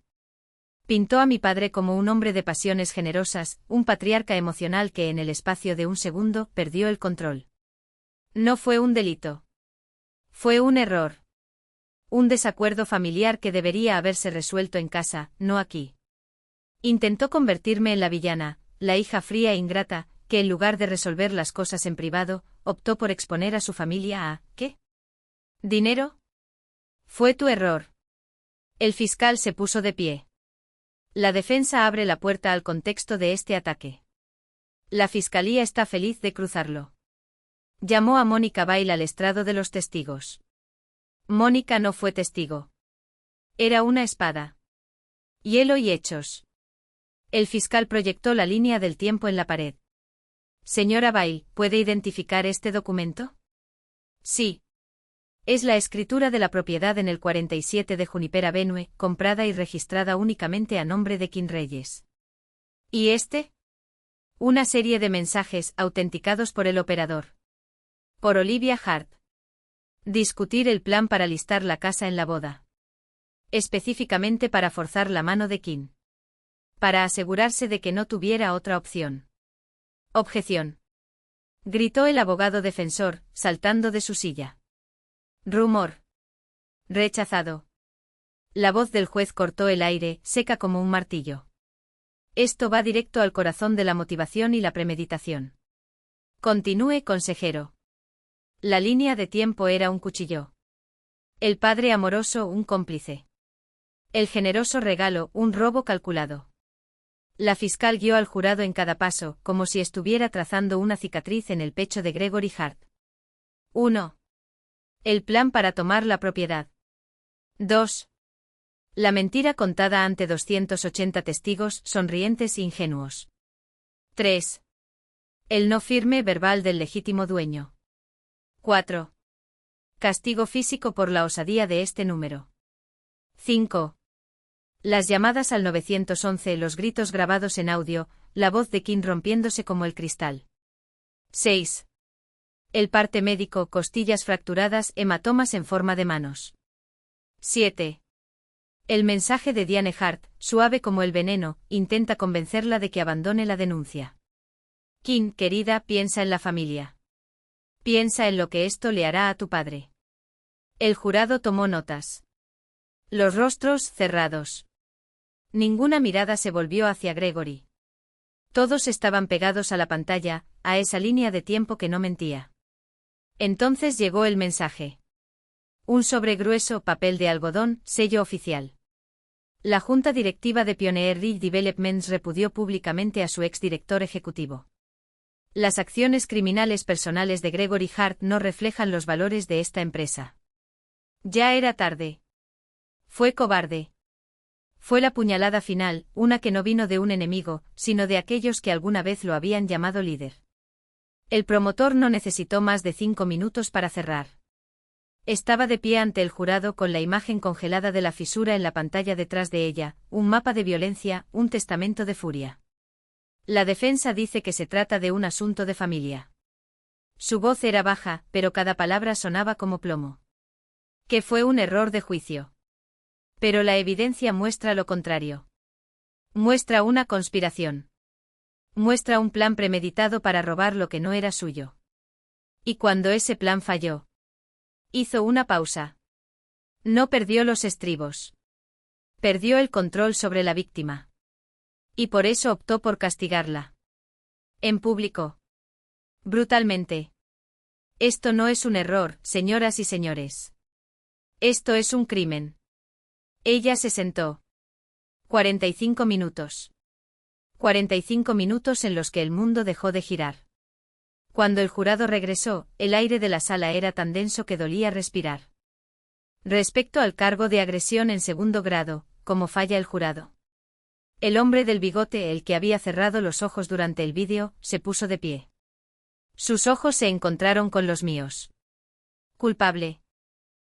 Pintó a mi padre como un hombre de pasiones generosas, un patriarca emocional que en el espacio de un segundo perdió el control. No fue un delito. Fue un error. Un desacuerdo familiar que debería haberse resuelto en casa, no aquí. Intentó convertirme en la villana, la hija fría e ingrata, que en lugar de resolver las cosas en privado, optó por exponer a su familia a, ¿qué? ¿Dinero? Fue tu error. El fiscal se puso de pie. La defensa abre la puerta al contexto de este ataque. La fiscalía está feliz de cruzarlo. Llamó a Mónica Bail al estrado de los testigos. Mónica no fue testigo. Era una espada. Hielo y hechos. El fiscal proyectó la línea del tiempo en la pared. Señora Bail, ¿puede identificar este documento? Sí. Es la escritura de la propiedad en el 47 de Juniper Avenue, comprada y registrada únicamente a nombre de Kim Reyes. ¿Y este? Una serie de mensajes autenticados por el operador. Por Olivia Hart. Discutir el plan para listar la casa en la boda. Específicamente para forzar la mano de Kim. Para asegurarse de que no tuviera otra opción. Objeción. Gritó el abogado defensor, saltando de su silla. Rumor. Rechazado. La voz del juez cortó el aire, seca como un martillo. Esto va directo al corazón de la motivación y la premeditación. Continúe, consejero. La línea de tiempo era un cuchillo. El padre amoroso, un cómplice. El generoso regalo, un robo calculado. La fiscal guió al jurado en cada paso, como si estuviera trazando una cicatriz en el pecho de Gregory Hart. 1. El plan para tomar la propiedad. 2. La mentira contada ante 280 testigos, sonrientes e ingenuos. 3. El no firme verbal del legítimo dueño. 4. Castigo físico por la osadía de este número. 5. Las llamadas al 911, los gritos grabados en audio, la voz de Kim rompiéndose como el cristal. 6. El parte médico, costillas fracturadas, hematomas en forma de manos. 7. El mensaje de Diane Hart, suave como el veneno, intenta convencerla de que abandone la denuncia. Kim, querida, piensa en la familia. Piensa en lo que esto le hará a tu padre. El jurado tomó notas. Los rostros cerrados. Ninguna mirada se volvió hacia Gregory. Todos estaban pegados a la pantalla, a esa línea de tiempo que no mentía. Entonces llegó el mensaje. Un sobre grueso, papel de algodón, sello oficial. La junta directiva de Pioneer Ridge Developments repudió públicamente a su exdirector ejecutivo. Las acciones criminales personales de Gregory Hart no reflejan los valores de esta empresa. Ya era tarde. Fue cobarde. Fue la puñalada final, una que no vino de un enemigo, sino de aquellos que alguna vez lo habían llamado líder. El promotor no necesitó más de 5 minutos para cerrar. Estaba de pie ante el jurado con la imagen congelada de la fisura en la pantalla detrás de ella, un mapa de violencia, un testamento de furia. La defensa dice que se trata de un asunto de familia. Su voz era baja, pero cada palabra sonaba como plomo. Que fue un error de juicio. Pero la evidencia muestra lo contrario. Muestra una conspiración. Muestra un plan premeditado para robar lo que no era suyo. Y cuando ese plan falló, hizo una pausa. No perdió los estribos. Perdió el control sobre la víctima. Y por eso optó por castigarla. En público. Brutalmente. Esto no es un error, señoras y señores. Esto es un crimen. Ella se sentó. 45 minutos. 45 minutos en los que el mundo dejó de girar. Cuando el jurado regresó, el aire de la sala era tan denso que dolía respirar. Respecto al cargo de agresión en segundo grado, ¿cómo falla el jurado? El hombre del bigote, el que había cerrado los ojos durante el vídeo, se puso de pie. Sus ojos se encontraron con los míos. Culpable.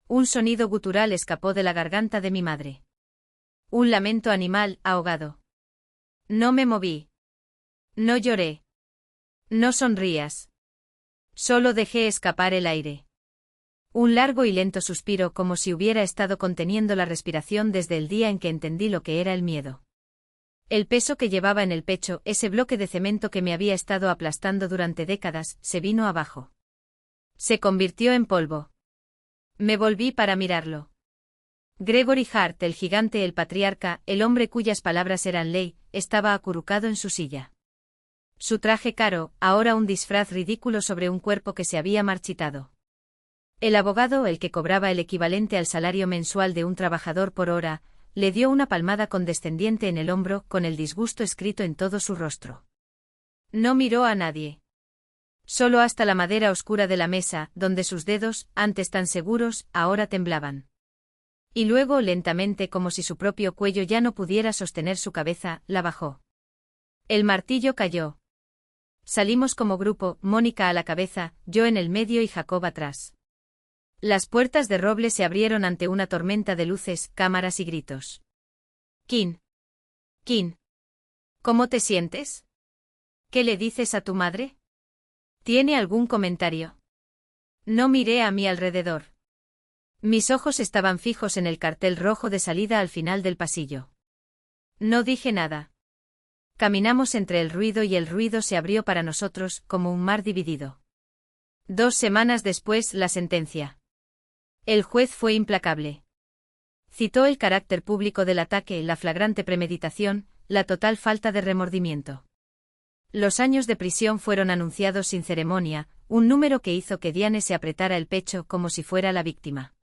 Un sonido gutural escapó de la garganta de mi madre. Un lamento animal, ahogado. No me moví. No lloré. No sonrías. Solo dejé escapar el aire. Un largo y lento suspiro, como si hubiera estado conteniendo la respiración desde el día en que entendí lo que era el miedo. El peso que llevaba en el pecho, ese bloque de cemento que me había estado aplastando durante décadas, se vino abajo. Se convirtió en polvo. Me volví para mirarlo. Gregory Hart, el gigante, el patriarca, el hombre cuyas palabras eran ley, estaba acurrucado en su silla. Su traje caro, ahora un disfraz ridículo sobre un cuerpo que se había marchitado. El abogado, el que cobraba el equivalente al salario mensual de un trabajador por hora, le dio una palmada condescendiente en el hombro, con el disgusto escrito en todo su rostro. No miró a nadie. Solo hasta la madera oscura de la mesa, donde sus dedos, antes tan seguros, ahora temblaban. Y luego, lentamente, como si su propio cuello ya no pudiera sostener su cabeza, la bajó. El martillo cayó. Salimos como grupo, Mónica a la cabeza, yo en el medio y Jacob atrás. Las puertas de roble se abrieron ante una tormenta de luces, cámaras y gritos. Kim. Kim. ¿Cómo te sientes? ¿Qué le dices a tu madre? ¿Tiene algún comentario? No miré a mi alrededor. Mis ojos estaban fijos en el cartel rojo de salida al final del pasillo. No dije nada. Caminamos entre el ruido y el ruido se abrió para nosotros, como un mar dividido. 2 semanas después, la sentencia. El juez fue implacable. Citó el carácter público del ataque, la flagrante premeditación, la total falta de remordimiento. Los años de prisión fueron anunciados sin ceremonia, un número que hizo que Diane se apretara el pecho como si fuera la víctima.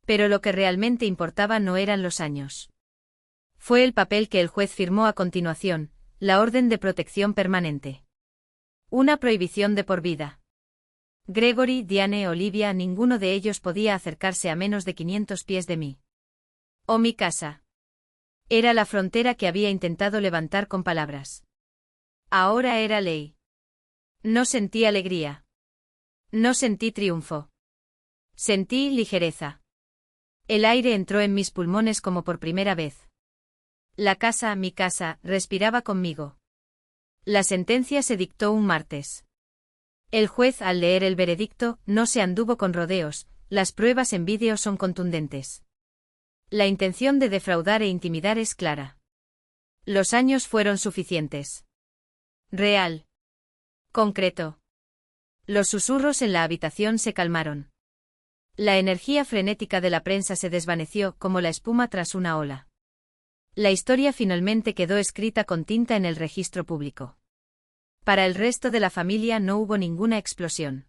Pero lo que realmente importaba no eran los años. Fue el papel que el juez firmó a continuación, la orden de protección permanente. Una prohibición de por vida. Gregory, Diane, Olivia, ninguno de ellos podía acercarse a menos de 500 pies de mí. O mi casa. Era la frontera que había intentado levantar con palabras. Ahora era ley. No sentí alegría. No sentí triunfo. Sentí ligereza. El aire entró en mis pulmones como por primera vez. La casa, mi casa, respiraba conmigo. La sentencia se dictó un martes. El juez, al leer el veredicto, no se anduvo con rodeos, las pruebas en vídeo son contundentes. La intención de defraudar e intimidar es clara. Los años fueron suficientes. Real. Concreto. Los susurros en la habitación se calmaron. La energía frenética de la prensa se desvaneció como la espuma tras una ola. La historia finalmente quedó escrita con tinta en el registro público. Para el resto de la familia no hubo ninguna explosión.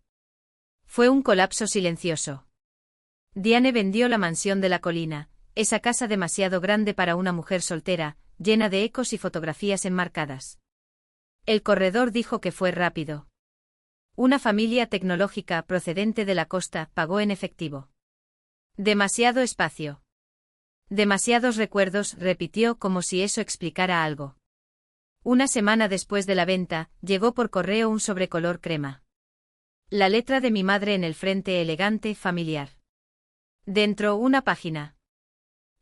Fue un colapso silencioso. Diane vendió la mansión de la colina, esa casa demasiado grande para una mujer soltera, llena de ecos y fotografías enmarcadas. El corredor dijo que fue rápido. Una familia tecnológica procedente de la costa pagó en efectivo. Demasiado espacio. Demasiados recuerdos, repitió como si eso explicara algo. Una semana después de la venta, llegó por correo un sobre color crema. La letra de mi madre en el frente elegante, familiar. Dentro una página.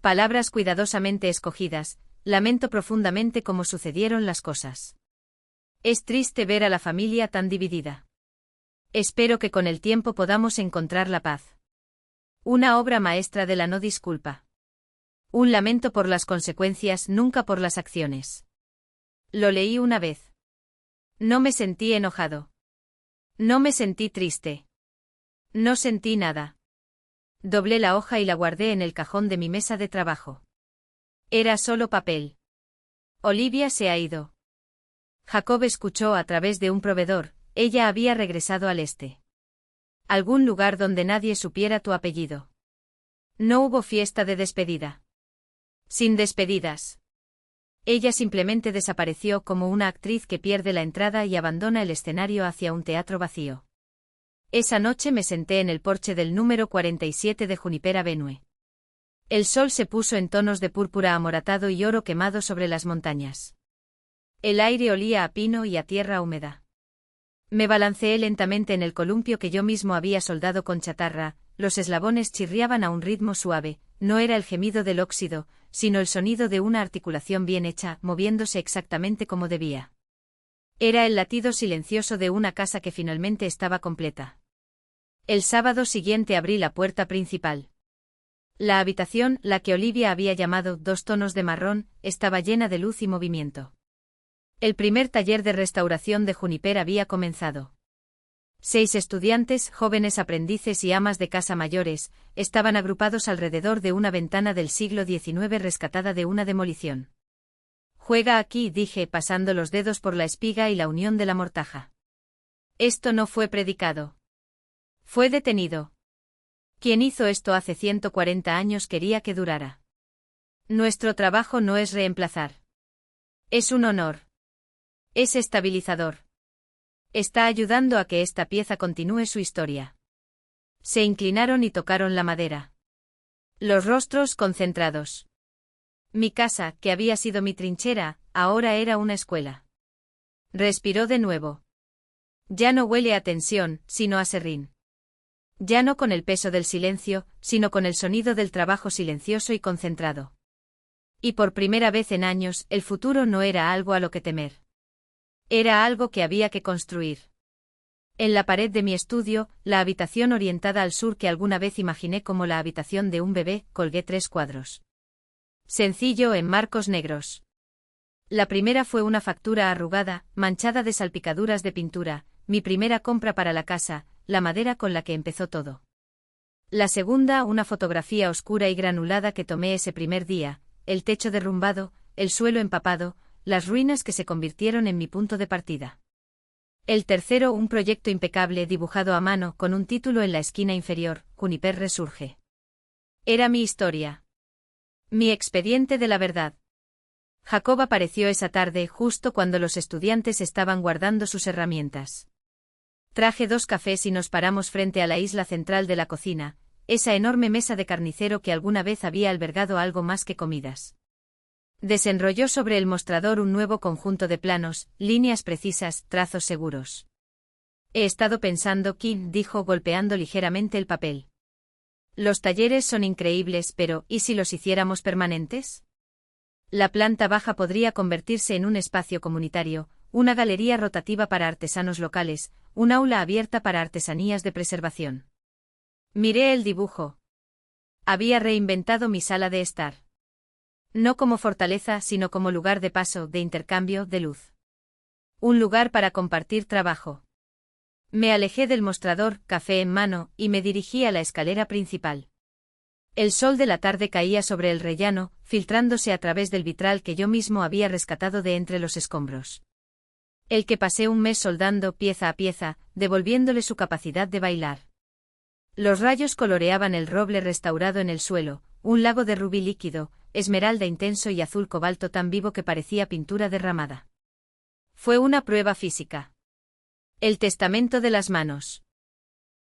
Palabras cuidadosamente escogidas, lamento profundamente cómo sucedieron las cosas. Es triste ver a la familia tan dividida. Espero que con el tiempo podamos encontrar la paz. Una obra maestra de la no disculpa. Un lamento por las consecuencias, nunca por las acciones. Lo leí una vez. No me sentí enojado. No me sentí triste. No sentí nada. Doblé la hoja y la guardé en el cajón de mi mesa de trabajo. Era solo papel. Olivia se ha ido. Jacob escuchó a través de un proveedor, ella había regresado al este. Algún lugar donde nadie supiera tu apellido. No hubo fiesta de despedida. Sin despedidas. Ella simplemente desapareció como una actriz que pierde la entrada y abandona el escenario hacia un teatro vacío. Esa noche me senté en el porche del número 47 de Junipero Avenue. El sol se puso en tonos de púrpura amoratado y oro quemado sobre las montañas. El aire olía a pino y a tierra húmeda. Me balanceé lentamente en el columpio que yo mismo había soldado con chatarra, los eslabones chirriaban a un ritmo suave, no era el gemido del óxido, sino el sonido de una articulación bien hecha, moviéndose exactamente como debía. Era el latido silencioso de una casa que finalmente estaba completa. El sábado siguiente abrí la puerta principal. La habitación, la que Olivia había llamado 2 tonos de marrón, estaba llena de luz y movimiento. El primer taller de restauración de Junipero había comenzado. 6 estudiantes, jóvenes aprendices y amas de casa mayores, estaban agrupados alrededor de una ventana del siglo XIX rescatada de una demolición. Juega aquí, dije, pasando los dedos por la espiga y la unión de la mortaja. Esto no fue predicado. Fue detenido. Quien hizo esto hace 140 años quería que durara. Nuestro trabajo no es reemplazar. Es un honor. Es estabilizador. Está ayudando a que esta pieza continúe su historia. Se inclinaron y tocaron la madera. Los rostros concentrados. Mi casa, que había sido mi trinchera, ahora era una escuela. Respiró de nuevo. Ya no huele a tensión, sino a serrín. Ya no con el peso del silencio, sino con el sonido del trabajo silencioso y concentrado. Y por primera vez en años, el futuro no era algo a lo que temer. Era algo que había que construir. En la pared de mi estudio, la habitación orientada al sur que alguna vez imaginé como la habitación de un bebé, colgué 3 cuadros. Sencillo en marcos negros. La primera fue una factura arrugada, manchada de salpicaduras de pintura, mi primera compra para la casa, la madera con la que empezó todo. La segunda, una fotografía oscura y granulada que tomé ese primer día, el techo derrumbado, el suelo empapado, las ruinas que se convirtieron en mi punto de partida. El tercero, un proyecto impecable dibujado a mano con un título en la esquina inferior, Juniper resurge. Era mi historia. Mi expediente de la verdad. Jacob apareció esa tarde justo cuando los estudiantes estaban guardando sus herramientas. Traje 2 cafés y nos paramos frente a la isla central de la cocina, esa enorme mesa de carnicero que alguna vez había albergado algo más que comidas. Desenrolló sobre el mostrador un nuevo conjunto de planos, líneas precisas, trazos seguros. He estado pensando, Kim, dijo golpeando ligeramente el papel. Los talleres son increíbles, pero ¿y si los hiciéramos permanentes? La planta baja podría convertirse en un espacio comunitario, una galería rotativa para artesanos locales, un aula abierta para artesanías de preservación. Miré el dibujo. Había reinventado mi sala de estar. No como fortaleza, sino como lugar de paso, de intercambio, de luz. Un lugar para compartir trabajo. Me alejé del mostrador, café en mano, y me dirigí a la escalera principal. El sol de la tarde caía sobre el rellano, filtrándose a través del vitral que yo mismo había rescatado de entre los escombros. El que pasé un mes soldando pieza a pieza, devolviéndole su capacidad de bailar. Los rayos coloreaban el roble restaurado en el suelo, un lago de rubí líquido, esmeralda intenso y azul cobalto tan vivo que parecía pintura derramada. Fue una prueba física. El testamento de las manos.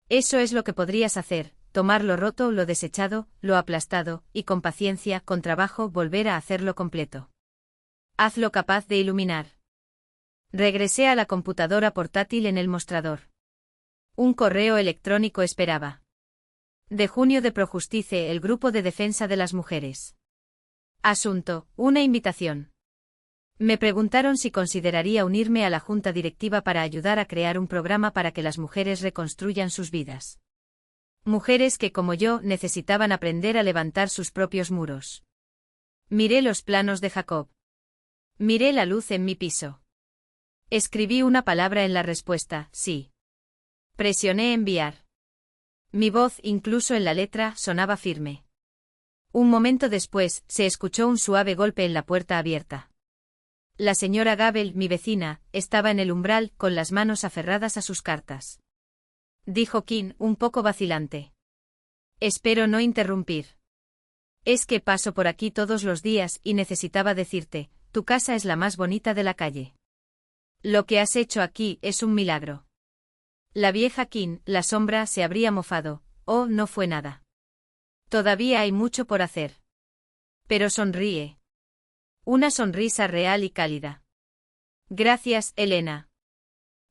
Eso es lo que podrías hacer, tomar lo roto, lo desechado, lo aplastado, y con paciencia, con trabajo, volver a hacerlo completo. Hazlo capaz de iluminar. Regresé a la computadora portátil en el mostrador. Un correo electrónico esperaba. De junio de Projustice, el Grupo de Defensa de las Mujeres. Asunto, una invitación. Me preguntaron si consideraría unirme a la junta directiva para ayudar a crear un programa para que las mujeres reconstruyan sus vidas. Mujeres que, como yo, necesitaban aprender a levantar sus propios muros. Miré los planos de Jacob. Miré la luz en mi piso. Escribí una palabra en la respuesta, sí. Presioné enviar. Mi voz, incluso en la letra, sonaba firme. Un momento después, se escuchó un suave golpe en la puerta abierta. La señora Gabel, mi vecina, estaba en el umbral, con las manos aferradas a sus cartas. Dijo Kim, un poco vacilante. Espero no interrumpir. Es que paso por aquí todos los días y necesitaba decirte, tu casa es la más bonita de la calle. Lo que has hecho aquí es un milagro. La vieja Kim, la sombra, se habría mofado, oh, no fue nada. Todavía hay mucho por hacer. Pero sonríe. Una sonrisa real y cálida. Gracias, Elena.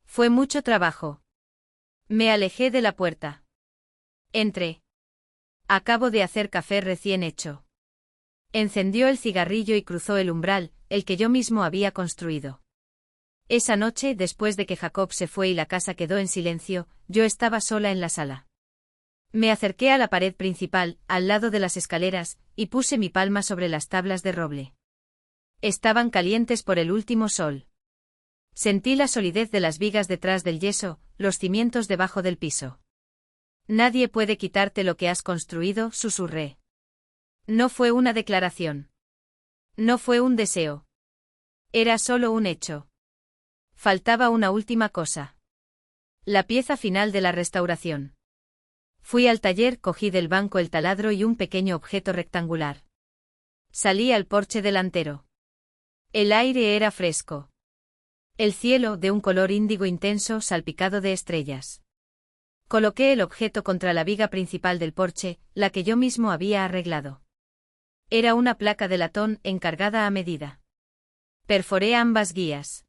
Fue mucho trabajo. Me alejé de la puerta. Entré. Acabo de hacer café recién hecho. Encendió el cigarrillo y cruzó el umbral, el que yo mismo había construido. Esa noche, después de que Jacob se fue y la casa quedó en silencio, yo estaba sola en la sala. Me acerqué a la pared principal, al lado de las escaleras, y puse mi palma sobre las tablas de roble. Estaban calientes por el último sol. Sentí la solidez de las vigas detrás del yeso, los cimientos debajo del piso. Nadie puede quitarte lo que has construido, susurré. No fue una declaración. No fue un deseo. Era solo un hecho. Faltaba una última cosa. La pieza final de la restauración. Fui al taller, cogí del banco el taladro y un pequeño objeto rectangular. Salí al porche delantero. El aire era fresco. El cielo, de un color índigo intenso, salpicado de estrellas. Coloqué el objeto contra la viga principal del porche, la que yo mismo había arreglado. Era una placa de latón encargada a medida. Perforé ambas guías.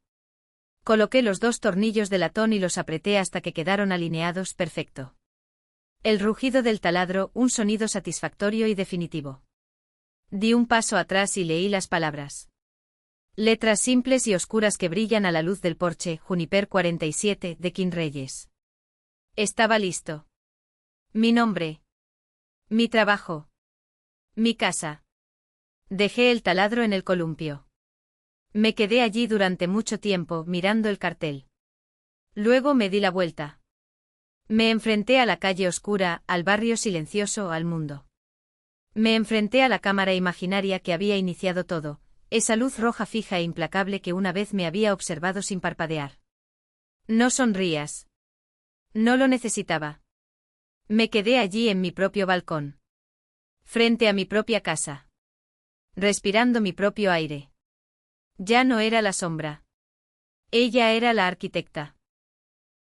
Coloqué los 2 tornillos de latón y los apreté hasta que quedaron alineados perfecto. El rugido del taladro, un sonido satisfactorio y definitivo. Di un paso atrás y leí las palabras. Letras simples y oscuras que brillan a la luz del porche, Juniper 47, de King Reyes. Estaba listo. Mi nombre. Mi trabajo. Mi casa. Dejé el taladro en el columpio. Me quedé allí durante mucho tiempo, mirando el cartel. Luego me di la vuelta. Me enfrenté a la calle oscura, al barrio silencioso, al mundo. Me enfrenté a la cámara imaginaria que había iniciado todo, esa luz roja fija e implacable que una vez me había observado sin parpadear. No sonrías. No lo necesitaba. Me quedé allí en mi propio balcón. Frente a mi propia casa. Respirando mi propio aire. Ya no era la sombra. Ella era la arquitecta.